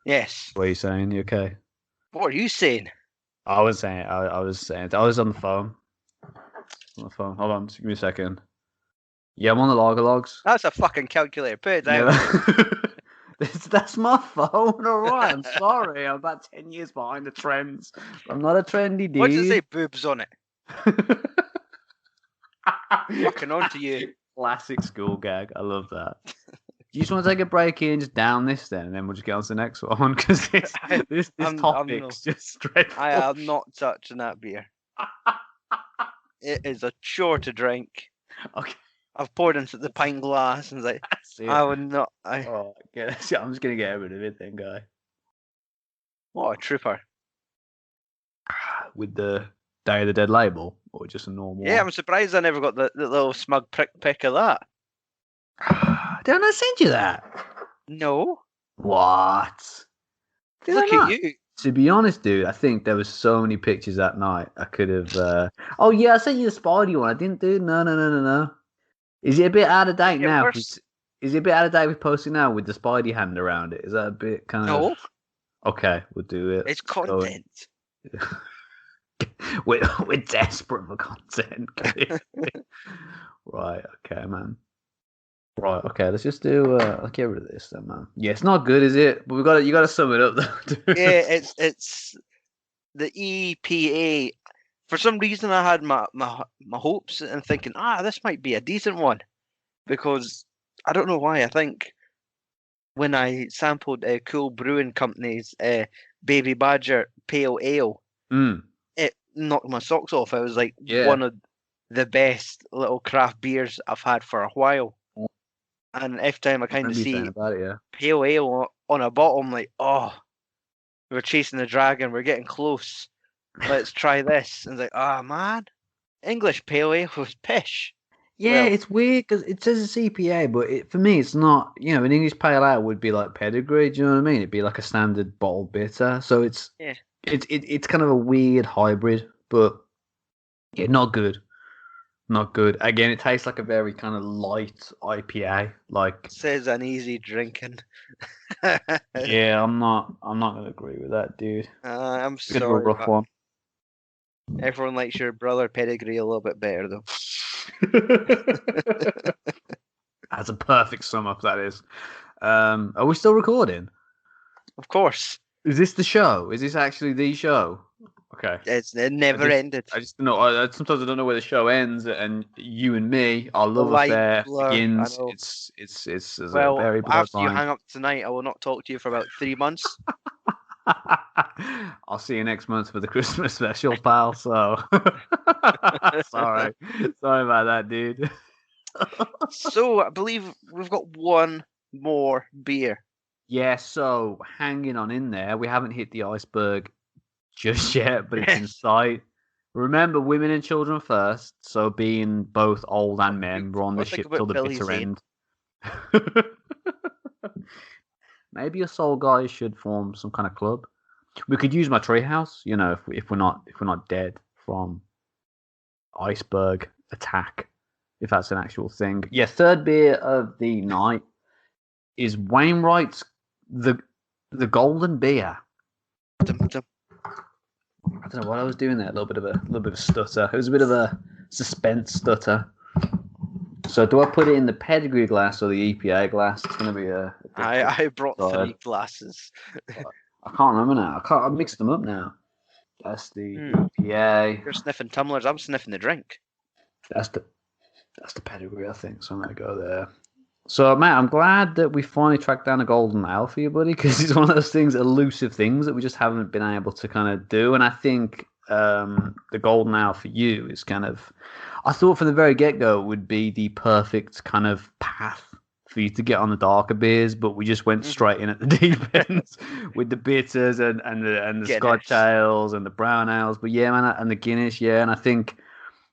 Yes. What are you saying? You okay? What are you saying? I was saying. I was on the phone. Hold on, just give me a second. Yeah, I'm on the lager logs. That's a fucking calculator. Put it down. Yeah. That's my phone, alright. I'm sorry. I'm about 10 years behind the trends. I'm not a trendy dude. What does it say? Boobs on it. Fucking on to you. Classic school gag. I love that. Do you just want to take a break here and just down this then, and then we'll just get on to the next one? Because this topic's just dreadful. I am not touching that beer. It is a chore to drink. Okay. I've poured into the pint glass and like, I would not. I'm just going to get rid of it then, guy. What a trooper. With the Day of the Dead label, or just a normal Yeah, one? I'm surprised I never got the little smug pick of that. Didn't I send you that? No. What? Look at you. To be honest, dude, I think there was so many pictures that night. I could have. Oh yeah, I sent you the Spidey one. I didn't do. No. Is it a bit out of date now? Is it a bit out of date with posting now with the Spidey hand around it? Is that a bit kind of? No. Okay, we'll do it. It's content. we're desperate for content. Right. Okay, man. Right, okay, let's just do. Let's get rid of this then, man. Yeah, it's not good, is it? But you got to sum it up, though. Yeah, it's the EPA. For some reason, I had my hopes and thinking, this might be a decent one, because I don't know why. I think when I sampled Cool Brewing Company's Baby Badger Pale Ale, it knocked my socks off. I was like, one of the best little craft beers I've had for a while. And every time I kind of see Pale Ale on a bottle, I'm like, we're chasing the dragon. We're getting close. Let's try this. And it's like, man, English Pale Ale was pish. Yeah, it's weird because it says it's EPA, but for me, it's not. An English Pale Ale would be like Pedigree. Do you know what I mean? It'd be like a standard bottle bitter. So it's kind of a weird hybrid, but not good. Not good. Again, it tastes like a very kind of light IPA. Like says an easy drinking. Yeah, I'm not gonna agree with that, dude. I'm sorry. A rough one. Everyone likes your brother Pedigree a little bit better, though. That's a perfect sum up. That is. Are we still recording? Of course. Is this the show? Is this actually the show? Okay. It never ended. I just don't know. Sometimes I don't know where the show ends, and you and me, our love affair begins. It's well, a very after you hang up tonight, I will not talk to you for about 3 months. I'll see you next month for the Christmas special, pal. So sorry about that, dude. So I believe we've got one more beer. Yeah. So hanging on in there, we haven't hit the iceberg just yet, but it's in sight. Remember, women and children first. So being both old and men, we're on the ship till the bitter end. Maybe us old guys should form some kind of club. We could use my treehouse, if we're not dead from iceberg attack, if that's an actual thing. Yeah, third beer of the night is Wainwright's the Golden Beer. I don't know what I was doing there. A little bit of a stutter. It was a bit of a suspense stutter. So do I put it in the Pedigree glass or the EPA glass? It's going to be I brought 3 glasses. I can't remember now. I mixed them up now. That's the EPA. You're sniffing tumblers. I'm sniffing the drink. That's the pedigree, I think. So I'm gonna go there. So, Matt, I'm glad that we finally tracked down a golden ale for you, buddy, because it's one of those things, elusive things that we just haven't been able to kind of do. And I think the golden ale for you is kind of, I thought from the very get-go it would be the perfect kind of path for you to get on the darker beers, but we just went straight in at the deep end with the bitters and the Scotch ales and the brown ales. But yeah, man, and the Guinness, yeah, and I think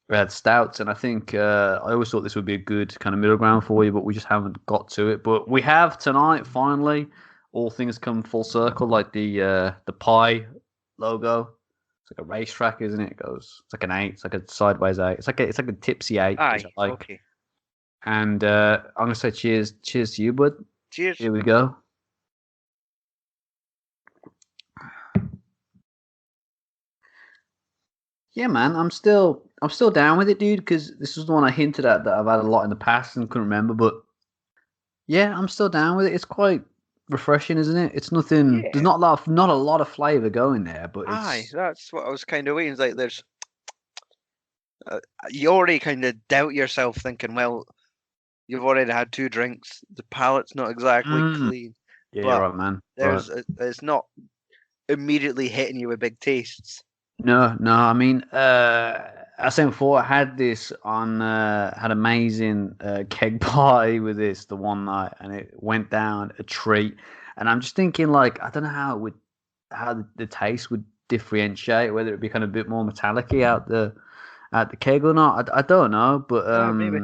we had stouts, and I think I always thought this would be a good kind of middle ground for you, but we just haven't got to it. But we have tonight, finally. All things come full circle, like the pie logo. It's like a racetrack, isn't it? It's like an 8. It's like a sideways 8. It's like a tipsy 8. Aye, which I like. okay. And I'm gonna say cheers to you, bud. Cheers. Here we go. Yeah, man, I'm still down with it, dude, because this was the one I hinted at that I've had a lot in the past and couldn't remember. But yeah, I'm still down with it. It's quite refreshing, isn't it? It's nothing. Yeah. There's not a lot of flavour going there, but aye, that's what I was kind of waiting. It's like there's, you already kind of doubt yourself, thinking, well, you've already had 2 drinks. The palate's not exactly clean. Yeah, you're right, man. It's not immediately hitting you with big tastes. No. I mean, I said before, I had this on, had amazing keg party with this the one night, and it went down a treat. And I'm just thinking, like, I don't know how the taste would differentiate, whether it'd be kind of a bit more metallic-y out the keg or not. I don't know, but maybe.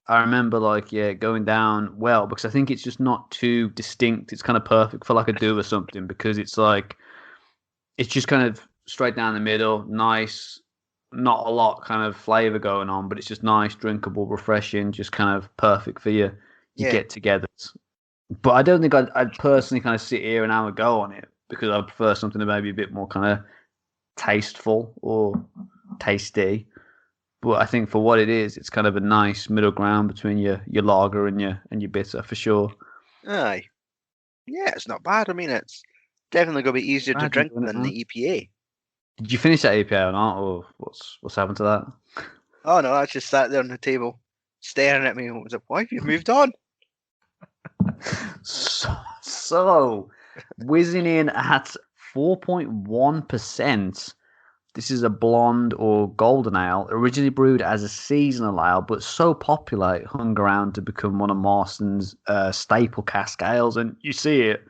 I remember, like, yeah, going down well, because I think it's just not too distinct. It's kind of perfect for like a do or something, because it's like, it's just kind of straight down the middle, nice, not a lot kind of flavour going on, but it's just nice, drinkable, refreshing, just kind of perfect for you get-togethers. But I don't think I'd personally kind of sit here and have a go on it, because I prefer something that maybe a bit more kind of tasteful or tasty. But I think for what it is, it's kind of a nice middle ground between your lager and your bitter, for sure. Aye. Yeah, it's not bad. I mean, it's definitely going to be easier to drink than the EPA. Did you finish that EPA or not, or what's happened to that? Oh no, I just sat there on the table, staring at me. And was like, "Why have you moved on?" So whizzing in at 4.1%. This is a blonde or golden ale, originally brewed as a seasonal ale, but so popular it hung around to become one of Marston's staple cask ales, and you see it.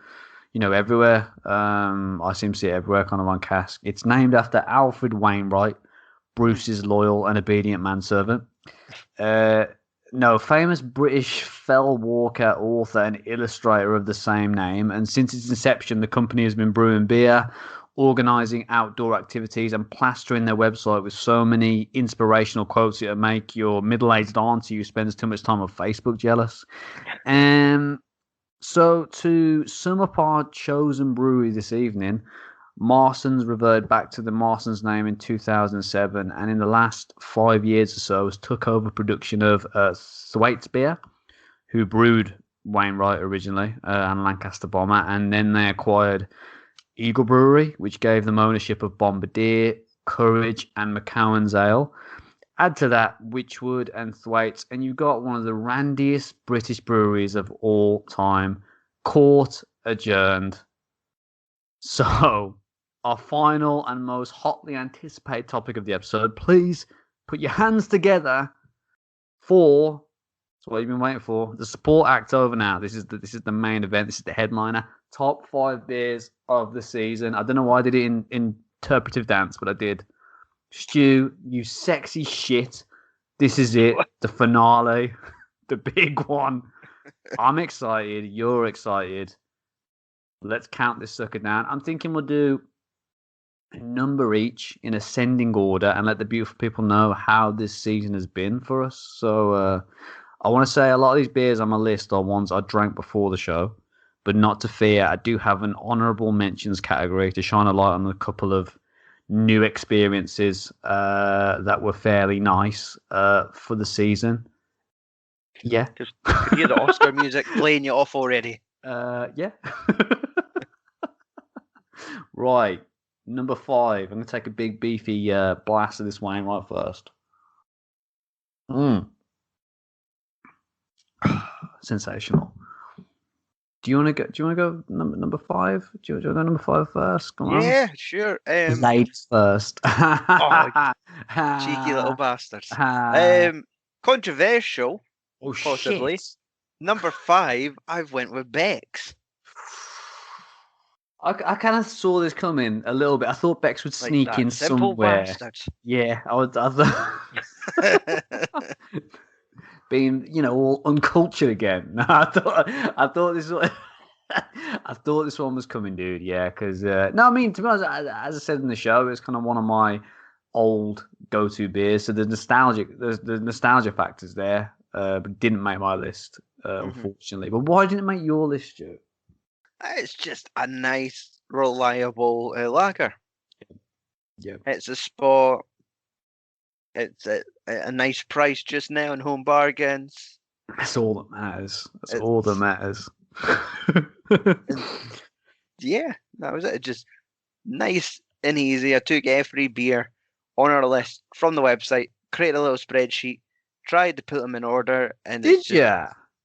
Everywhere. I seem to see it everywhere, kind of on cask. It's named after Alfred Wainwright, Bruce's loyal and obedient manservant. Famous British fell walker, author, and illustrator of the same name. And since its inception, the company has been brewing beer, organising outdoor activities, and plastering their website with so many inspirational quotes that make your middle-aged auntie who spends too much time on Facebook jealous. So, to sum up our chosen brewery this evening, Marston's reverted back to the Marston's name in 2007, and in the last 5 years or so has took over production of Thwaites Beer, who brewed Wainwright originally, and Lancaster Bomber, and then they acquired Eagle Brewery, which gave them ownership of Bombardier, Courage, and McCowan's Ale. Add to that Wychwood and Thwaites, and you've got one of the randiest British breweries of all time. Court adjourned. So, our final and most hotly anticipated topic of the episode. Please put your hands together for, that's what you've been waiting for, the support act over now. This is the main event. This is the headliner. Top 5 beers of the season. I don't know why I did it in interpretive dance, but I did. Stu, you sexy shit. This is it. The finale. The big one. I'm excited. You're excited. Let's count this sucker down. I'm thinking we'll do a number each in ascending order and let the beautiful people know how this season has been for us. So I want to say a lot of these beers on my list are ones I drank before the show. But not to fear, I do have an honourable mentions category to shine a light on a couple of new experiences that were fairly nice for the season. Yeah. Just hear the Oscar music playing you off already. Yeah. Right. Number 5. I'm going to take a big, beefy blast of this Wainwright first. Sensational. Do you want to go number 5? Do you want to go number 5 first? Come on. Yeah, sure. Ladies first. Cheeky little bastards. Ah. Controversial, Oh, possibly. shit. Number 5, I've went with Bex. I kind of saw this coming a little bit. I thought Bex would Like sneak that in simple somewhere. bastards. Yeah, I thought being, all uncultured again. No, I thought this was, I thought this one was coming, dude. Yeah, because no, I mean, to be honest, as I said in the show, it's kind of one of my old go-to beers. So the nostalgia factors there, but didn't make my list, unfortunately. But why didn't it make your list, Stu? It's just a nice, reliable lager. Yeah, it's a spot. It's a nice price just now in home bargains. That's all that matters. That's all that matters. Yeah, that was it. Just nice and easy. I took every beer on our list from the website, created a little spreadsheet, tried to put them in order, and Did you?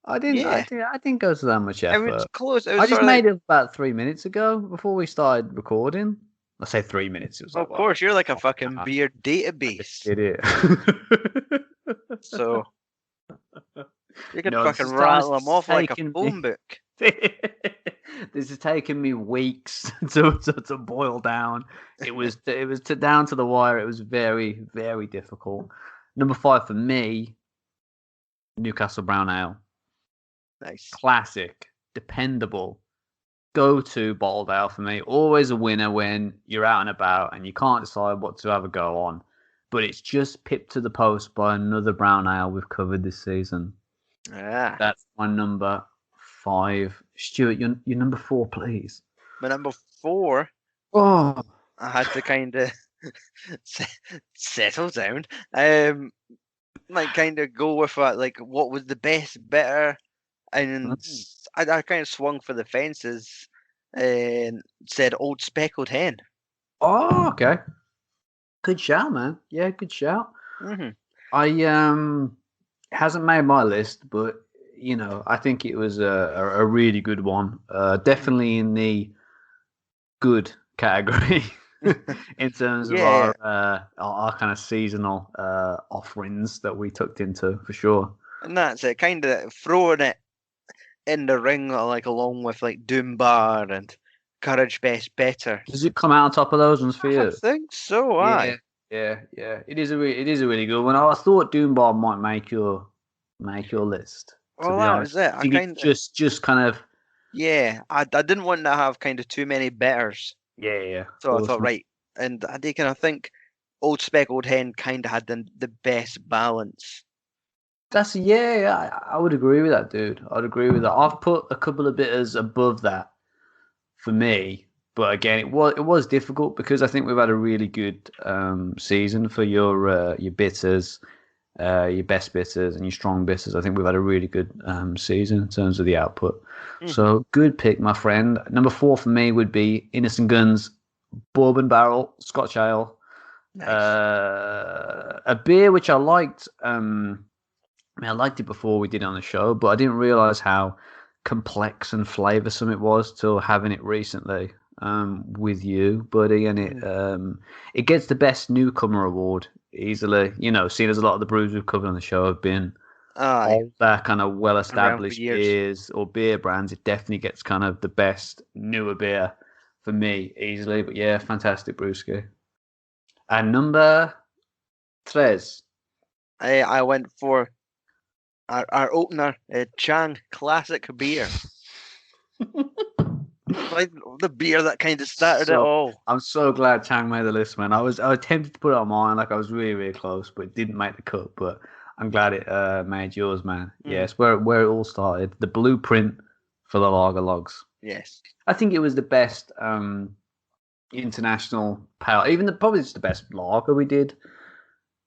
I didn't. Yeah. I didn't go to that much effort. It was close. It was I just sort of made it about 3 minutes ago before we started recording. I say 3 minutes. It was of course, you're like a fucking beer database. It is. So you could fucking rattle them off like a phone book. This has taken me weeks to boil down. It was down to the wire. It was very, very difficult. Number 5 for me, Newcastle Brown Ale. Nice. Classic, dependable, go-to bottled ale for me. Always a winner when you're out and about and you can't decide what to have a go on. But it's just pipped to the post by another brown ale we've covered this season. Yeah. That's my number 5. Stuart, your number 4, please. My number 4. Oh, I had to kind of settle down. Like kind of go with like what was the best, better, and I kind of swung for the fences and said Old Speckled Hen. Oh, okay. Good shout, man. Yeah, good shout. I hasn't made my list, but I think it was a really good one. Definitely in the good category in terms of our kind of seasonal offerings that we tucked into for sure. And that's it, kind of throwing it in the ring like along with like Doombar and Courage Best Better. Does it come out on top of those ones for you? I think so. Yeah. It is a really good one. I thought Doombar might make your list. Well, that was it. I kind of just kind of. Yeah, I didn't want to have kind of too many betters. Yeah. So I thought, right, and I think Old Speckled Hen kind of had the best balance. I would agree with that, dude. I'd agree with that. I've put a couple of bitters above that for me, but again, it was difficult because I think we've had a really good season for your bitters, your best bitters, and your strong bitters. I think we've had a really good season in terms of the output. So good pick, my friend. Number 4 for me would be Innocent Guns Bourbon Barrel Scotch Ale. Nice. A beer which I liked. I liked it before we did it on the show, but I didn't realize how complex and flavoursome it was till having it recently with you, buddy. And it gets the best newcomer award easily. Seeing as a lot of the brews we've covered on the show have been that kind of well-established beers or beer brands, it definitely gets kind of the best newer beer for me easily. But yeah, fantastic brewski. And number 3. I went for our opener, Chang Classic Beer. Like the beer that kind of started it all. I'm so glad Chang made the list, man. I was tempted to put it on mine, like I was really, really close, but it didn't make the cut. But I'm glad it made yours, man. Yes, where it all started. The blueprint for the lager logs. Yes, I think it was the best international pale. Even probably it's the best lager we did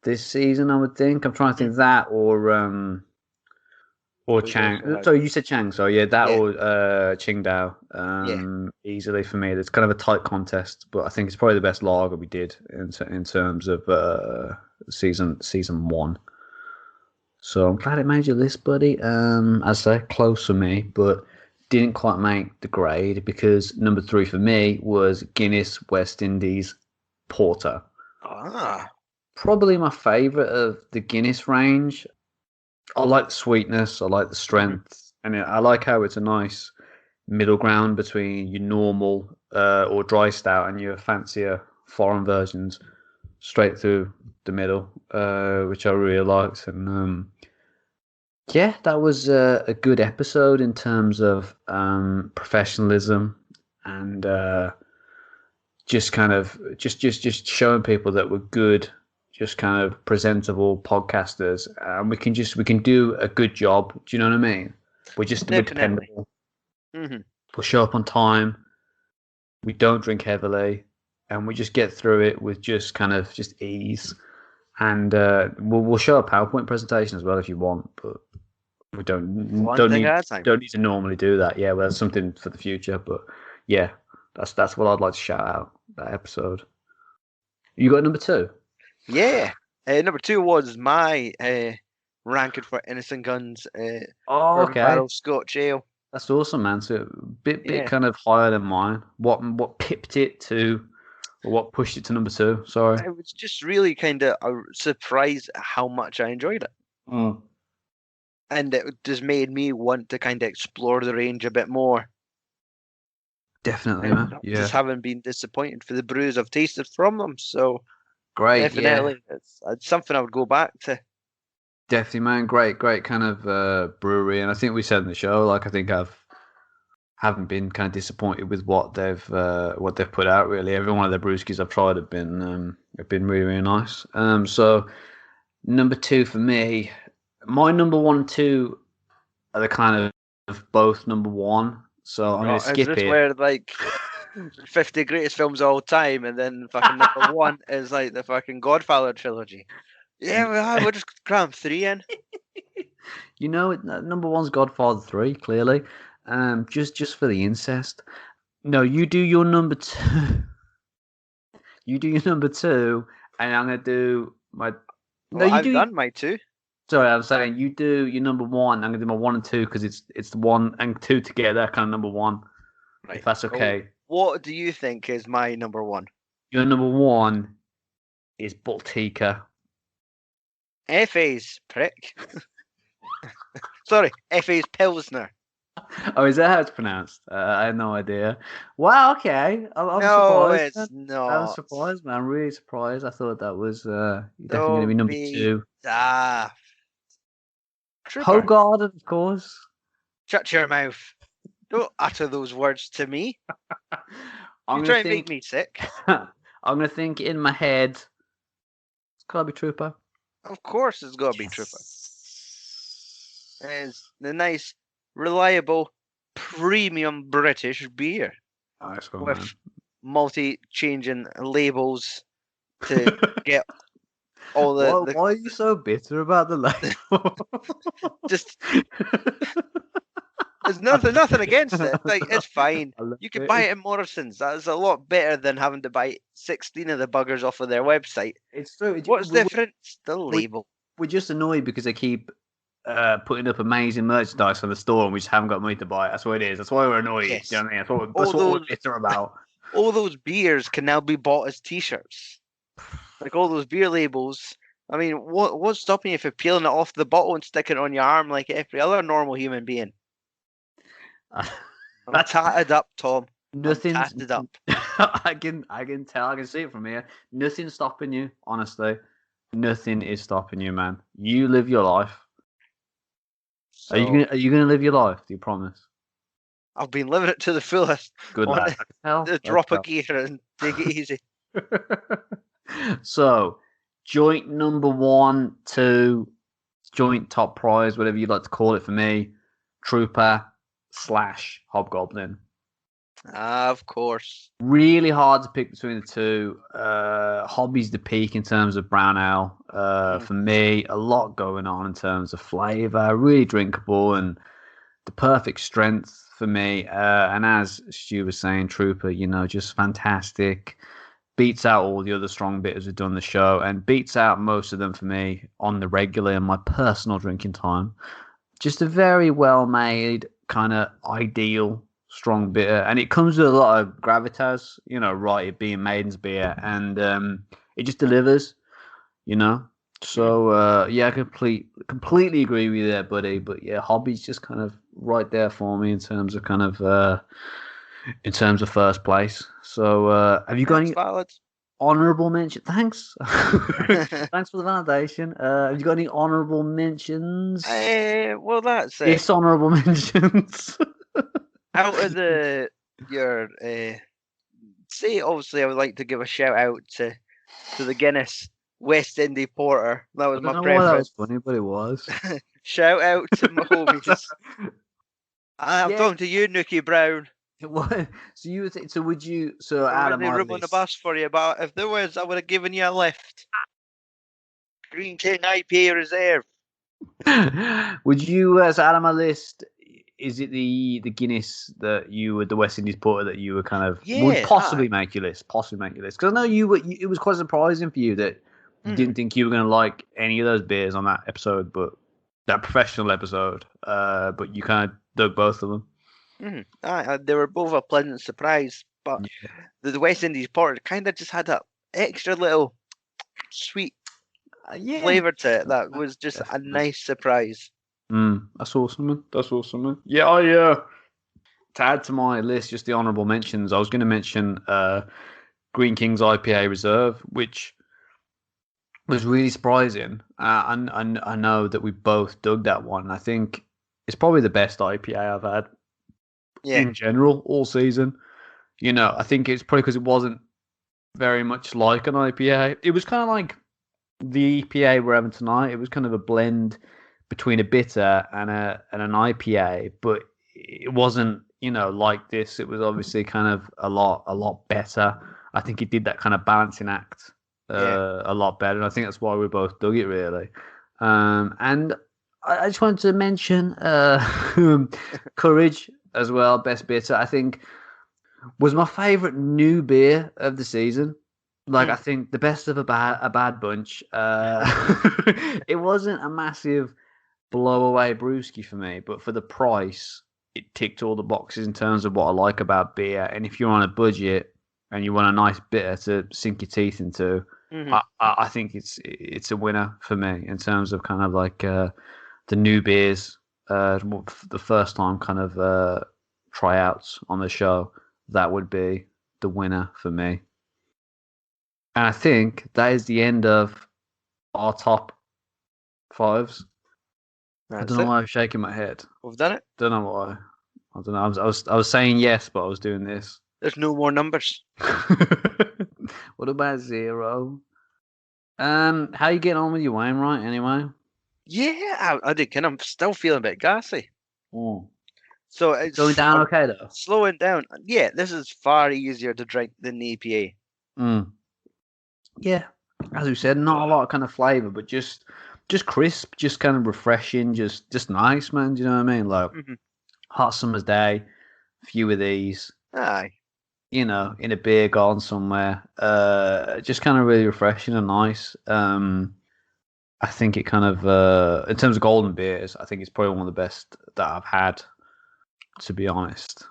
this season. I would think. I'm trying to think that or Or was Chang. also had. Sorry, you said Chang. So yeah, that Yeah. or Qingdao. Easily for me. It's kind of a tight contest, but I think it's probably the best lager we did in terms of season one. So I'm glad it made your list, buddy. As I say, close for me, but didn't quite make the grade because number 3 for me was Guinness West Indies Porter. Ah. Probably my favourite of the Guinness range. I like the sweetness, I like the strength, and I like how it's a nice middle ground between your normal or dry stout and your fancier foreign versions, straight through the middle, which I really liked. And yeah, that was a good episode in terms of professionalism and just kind of just showing people that we're good, just kind of presentable podcasters, and we can do a good job. Do you know what I mean? We're Definitely. dependable. We'll show up on time. We don't drink heavily, and we just get through it with just kind of just ease. And we'll show a PowerPoint presentation as well if you want, but we don't need to normally do that. Yeah, well, that's something for the future. But yeah, that's what I'd like to shout out that episode. You got number 2? Yeah. Number 2 was my ranking for Innocent Guns. Okay. Barrel Scotch Ale. That's awesome, man. So a bit kind of higher than mine. What pipped it to, or what pushed it to number 2? Sorry. I was just really kind of surprised at how much I enjoyed it. And it just made me want to kind of explore the range a bit more. Definitely, man. Yeah. Just haven't been disappointed for the brews I've tasted from them. So great, definitely, it's something I would go back to. Definitely, man. Great kind of brewery, and I think we said in the show, like I think haven't been kind of disappointed with what they've put out. Really, every one of their brewskis I've tried have been really nice. So number 2 for me, my number 1 and 2 are the kind of both number 1. So I'm going to skip it. Where like 50 greatest films of all time, and then fucking number 1 is like the fucking Godfather trilogy. Yeah, we'll just cram 3 in. You know, number 1's Godfather 3, clearly. Just for the incest. No, you do your number 2. You do your number 2, and I'm gonna do my. No, I've done my 2. Sorry, I'm saying you do your number 1. I'm gonna do my 1 and 2 because it's the 1 and 2 together, kind of number 1. Right. If that's okay. What do you think is my number 1? Your number 1 is Baltica. FA's prick. Sorry, FA's Pilsner. Oh, is that how it's pronounced? I had no idea. Wow, okay. I'm surprised. It's not. I'm surprised, man. I'm really surprised. I thought that was definitely going to be number 2. Hogarden, of course. Shut your mouth. Don't utter those words to me. You try and make me sick. I'm going to think in my head, it's got to be Trooper. Of course it's got to be Trooper. It's the nice, reliable, premium British beer. Nice one, with man. multi-changing labels to get all the... Why are you so bitter about the label? Just... There's nothing against it. Like, it's fine. You can buy it in Morrison's. That's a lot better than having to buy 16 of the buggers off of their website. It's true. What's different? The label. We're just annoyed because they keep putting up amazing merchandise on the store and we just haven't got money to buy it. That's what it is. That's why we're annoyed. Yes. You know what I mean? That's what we're bitter about. All those beers can now be bought as t-shirts. Like all those beer labels. I mean, what's stopping you from peeling it off the bottle and sticking it on your arm like every other normal human being? I'm tatted up, Tom. Nothing's tatted up. I can tell. I can see it from here. Nothing's stopping you. Honestly, nothing is stopping you, man. You live your life. So, are you gonna live your life? Do you promise? I've been living it to the fullest. Good lad. Drop a gear and take it easy. So, joint number 1, 2, joint top prize, whatever you'd like to call it for me, Trooper / Hobgoblin. Of course. Really hard to pick between the two. Hobby's the peak in terms of brown ale. For me, a lot going on in terms of flavour, really drinkable and the perfect strength for me. And as Stu was saying, Trooper, just fantastic. Beats out all the other strong bitters we've done on the show and beats out most of them for me on the regular in my personal drinking time. Just a very well made, kind of ideal strong bitter. And it comes with a lot of gravitas, right, it being Maiden's beer. And it just delivers, So, yeah, I completely agree with you there, buddy. But yeah, Hobby's just kind of right there for me in terms of first place. So, have you got any honourable mention? Thanks. Thanks for the validation. Have you got any honourable mentions? Well, that's it. Dishonourable mentions. Out of obviously, I would like to give a shout out to the Guinness West Indy Porter. That was my preference. Why that was funny, but it was. Shout out to my homies. I'm talking to you, Nookie Brown. What? So would you? So I Adam, room on the bus for you, but if there was, I would have given you a lift. Green King IPA Reserve. Would you, as Adam, on my list? Is it the Guinness that you were the West Indies Porter that you were kind of would possibly make your list? Possibly make your list because I know it was quite surprising for you that you didn't think you were going to like any of those beers on that episode, but that professional episode. But you kind of dug both of them. They were both a pleasant surprise, but the West Indies Porter kind of just had that extra little sweet flavour to it that was just a nice surprise. That's awesome, man. Yeah, to add to my list, just the honourable mentions, I was going to mention Green King's IPA Reserve, which was really surprising. I know that we both dug that one. I think it's probably the best IPA I've had in general all season. I think it's probably because it wasn't very much like an IPA. It was kind of like the EPA we're having tonight. It was kind of a blend between a bitter and an IPA, but it wasn't, like this. It was obviously kind of a lot better. I think it did that kind of balancing act a lot better, and I think that's why we both dug it really. And I just wanted to mention Courage as well, best bitter. I think was my favourite new beer of the season. I think the best of a bad bunch. It wasn't a massive blow away brewski for me, but for the price, it ticked all the boxes in terms of what I like about beer. And if you're on a budget and you want a nice bitter to sink your teeth into, I think it's a winner for me in terms of kind of like the new beers, the first time kind of tryouts on the show. That would be the winner for me. And I think that is the end of our top fives. I don't know why I'm shaking my head. We've done it. Don't know why. I don't know. I was saying yes, but I was doing this. There's no more numbers. What about 0? How you getting on with your Wainwright anyway? Yeah, I did. I'm still feeling a bit gassy. So it's going down okay though. Slowing down. Yeah, this is far easier to drink than the EPA. Yeah, as we said, not a lot of kind of flavour, but just crisp, just kind of refreshing, just nice, man. Do you know what I mean? Like hot summer's day, a few of these. Aye. In a beer garden somewhere. Just kind of really refreshing and nice. I think it kind of, in terms of golden beers, I think it's probably one of the best that I've had, to be honest.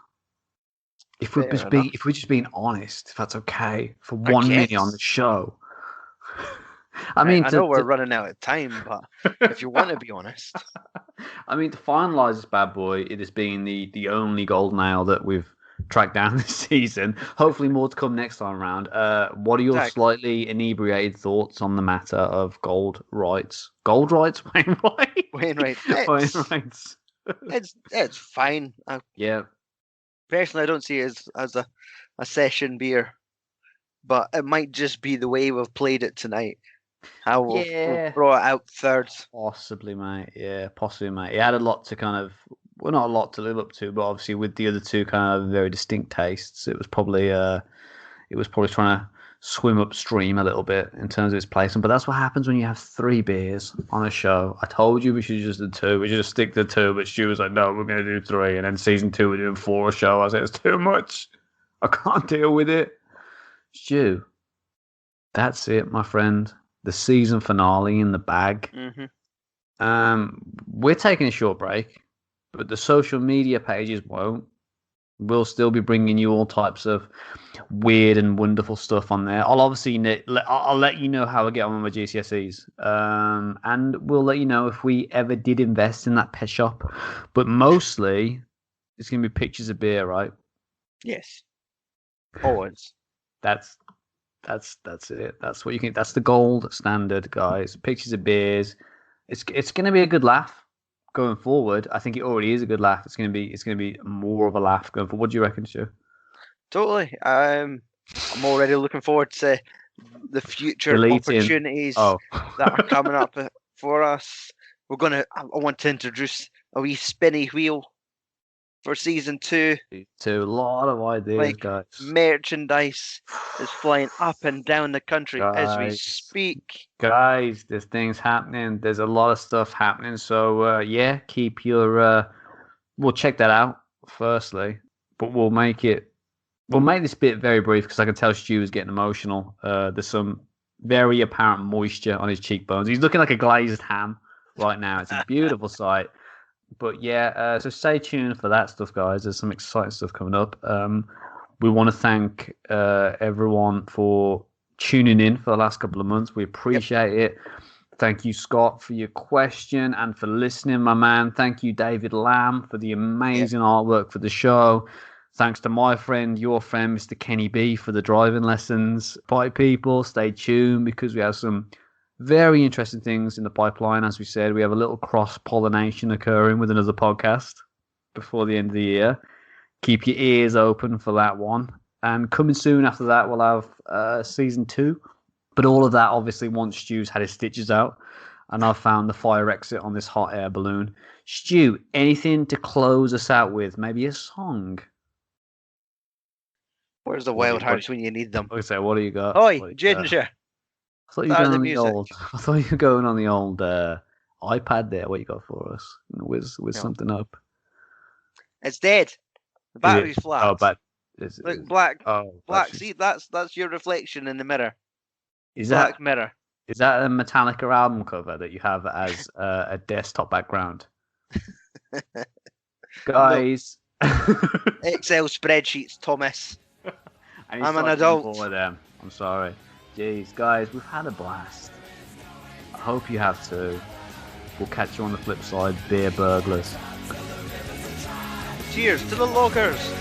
If we're just being honest, if that's okay, for 1 minute on the show. I mean, I know we're running out of time, but if you want to be honest. I mean, to finalise this bad boy, it has been the only golden ale that we've tracked down this season. Hopefully more to come next time around. What are your slightly inebriated thoughts on the matter of Goldwrights? Wainwright? Wainwrights. It's fine. Personally, I don't see it as a session beer, but it might just be the way we've played it tonight. How we'll throw it out third. Possibly, mate. Yeah, possibly, mate. It had a lot to kind of well, not a lot to live up to, but obviously with the other two kind of very distinct tastes, it was probably trying to swim upstream a little bit in terms of its placement. But that's what happens when you have 3 beers on a show. I told you we should just do 2. We should just stick to 2. But Stu was like, no, we're going to do 3. And then season 2, we're doing 4 a show. I said, it's too much. I can't deal with it. Stu, that's it, my friend. The season finale in the bag. We're taking a short break, but the social media pages won't. We'll still be bringing you all types of weird and wonderful stuff on there. I'll obviously I'll let you know how I get on with my GCSEs, and we'll let you know if we ever did invest in that pet shop. But mostly, it's gonna be pictures of beer, right? Yes. Always. That's it. That's what you can. That's the gold standard, guys. Pictures of beers. It's gonna be a good laugh. Going forward, I think it already is a good laugh. It's gonna be more of a laugh going forward. What do you reckon, Stu? Totally. I'm already looking forward to the future opportunities that are coming up for us. I want to introduce a wee spinny wheel for season 2. A lot of ideas, guys. Merchandise is flying up and down the country as we speak. Guys, there's things happening. There's a lot of stuff happening. So yeah, keep your. We'll check that out firstly, but we'll make this bit very brief because I can tell Stu is getting emotional. There's some very apparent moisture on his cheekbones. He's looking like a glazed ham right now. It's a beautiful sight. But yeah, so stay tuned for that stuff, guys. There's some exciting stuff coming up. We want to thank everyone for tuning in for the last couple of months. We appreciate it. Thank you, Scott, for your question and for listening, my man. Thank you, David Lamb, for the amazing artwork for the show. Thanks to my friend, your friend, Mr. Kenny B, for the driving lessons. Bye, people. Stay tuned because we have some very interesting things in the pipeline. As we said, we have a little cross-pollination occurring with another podcast before the end of the year. Keep your ears open for that one. And coming soon after that, we'll have season 2. But all of that, obviously, once Stu's had his stitches out and I've found the fire exit on this hot air balloon. Stu, anything to close us out with? Maybe a song? Where's the Wildhearts when you need them? Okay, what do you got? Oi, Ginger. I thought you were going on the old iPad there. What you got for us? Whiz something up. It's dead. The battery's flat. Oh, but look, black. See, that's your reflection in the mirror. Black mirror. Is that a Metallica album cover that you have as a desktop background? Guys. Excel spreadsheets, Thomas. I'm an adult. I'm sorry. Jeez, guys, we've had a blast. I hope you have too. We'll catch you on the flip side, beer burglars. Cheers to the loggers.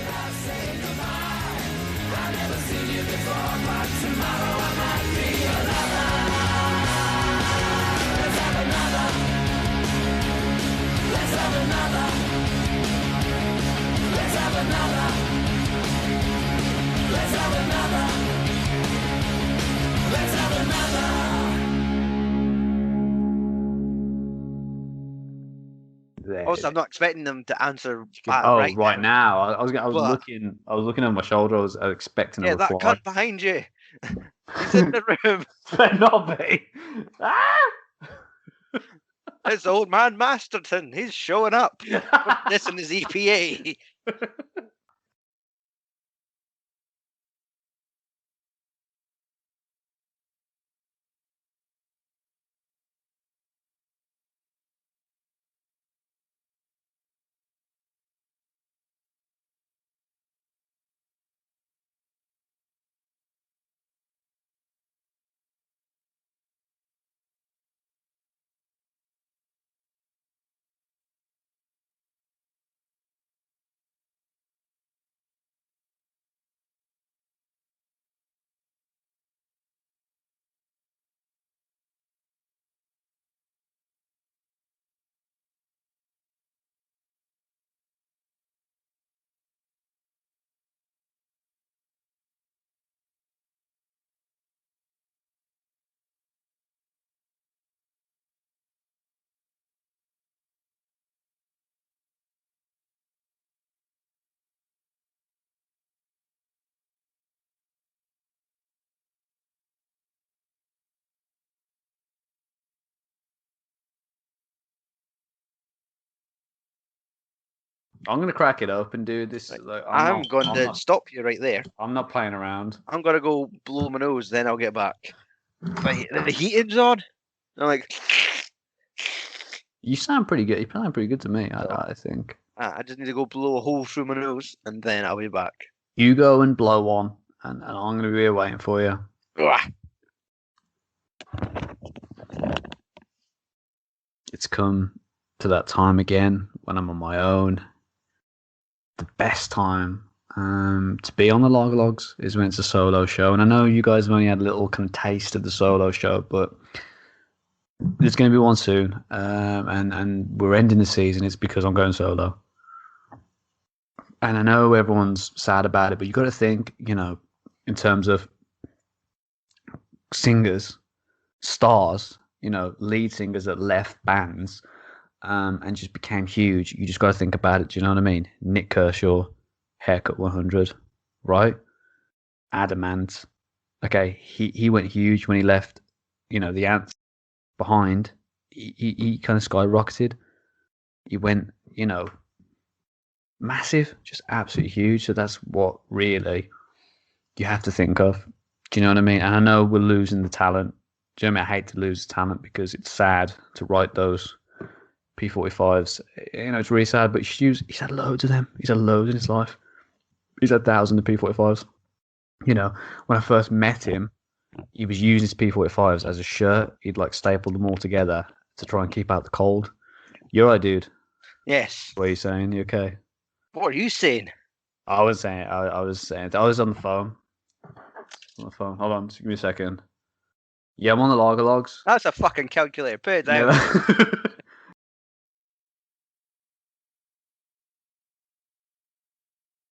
Also, I'm not expecting them to answer back right now. I was looking over my shoulder. I was expecting a reply. Yeah, that cunt behind you. He's in the room. Not me. It's old man Masterton. He's showing up. This in his EPA. I'm gonna crack it open, dude. This Right. like, I'm going to stop you right there. I'm not playing around. I'm going to go blow my nose, then I'll get back. The heating's on. I'm like, You sound pretty good. You sound pretty good to me. I think. I just need to go blow a hole through my nose, and then I'll be back. You go and blow one, and I'm gonna be here waiting for you. It's come to that time again when I'm on my own. The best time to be on the Log Logs is when it's a solo show. And I know you guys have only had a little kind of taste of the solo show, but there's going to be one soon. And we're ending the season. It's because I'm going solo. And I know everyone's sad about it, but you got to think, in terms of singers, stars, lead singers that left bands and just became huge. You just got to think about it. Do you know what I mean? Nick Kershaw, Haircut 100, right? Adamant. Okay, he went huge when he left, the Ants behind. He kind of skyrocketed. He went, massive, just absolutely huge. So that's what really you have to think of. Do you know what I mean? And I know we're losing the talent. Do you know what I mean? I hate to lose the talent because it's sad to write those P45s. It's really sad, but he's had loads of them. He's had loads in his life. He's had thousands of P45s. When I first met him, he was using his P45s as a shirt. He'd staple them all together to try and keep out the cold. You're right, dude. Yes. What are you saying? You okay? What are you saying? I was saying. I was on the phone. Hold on, just give me a second. Yeah, I'm on the Lager Logs. That's a fucking calculator. Put it down. Yeah.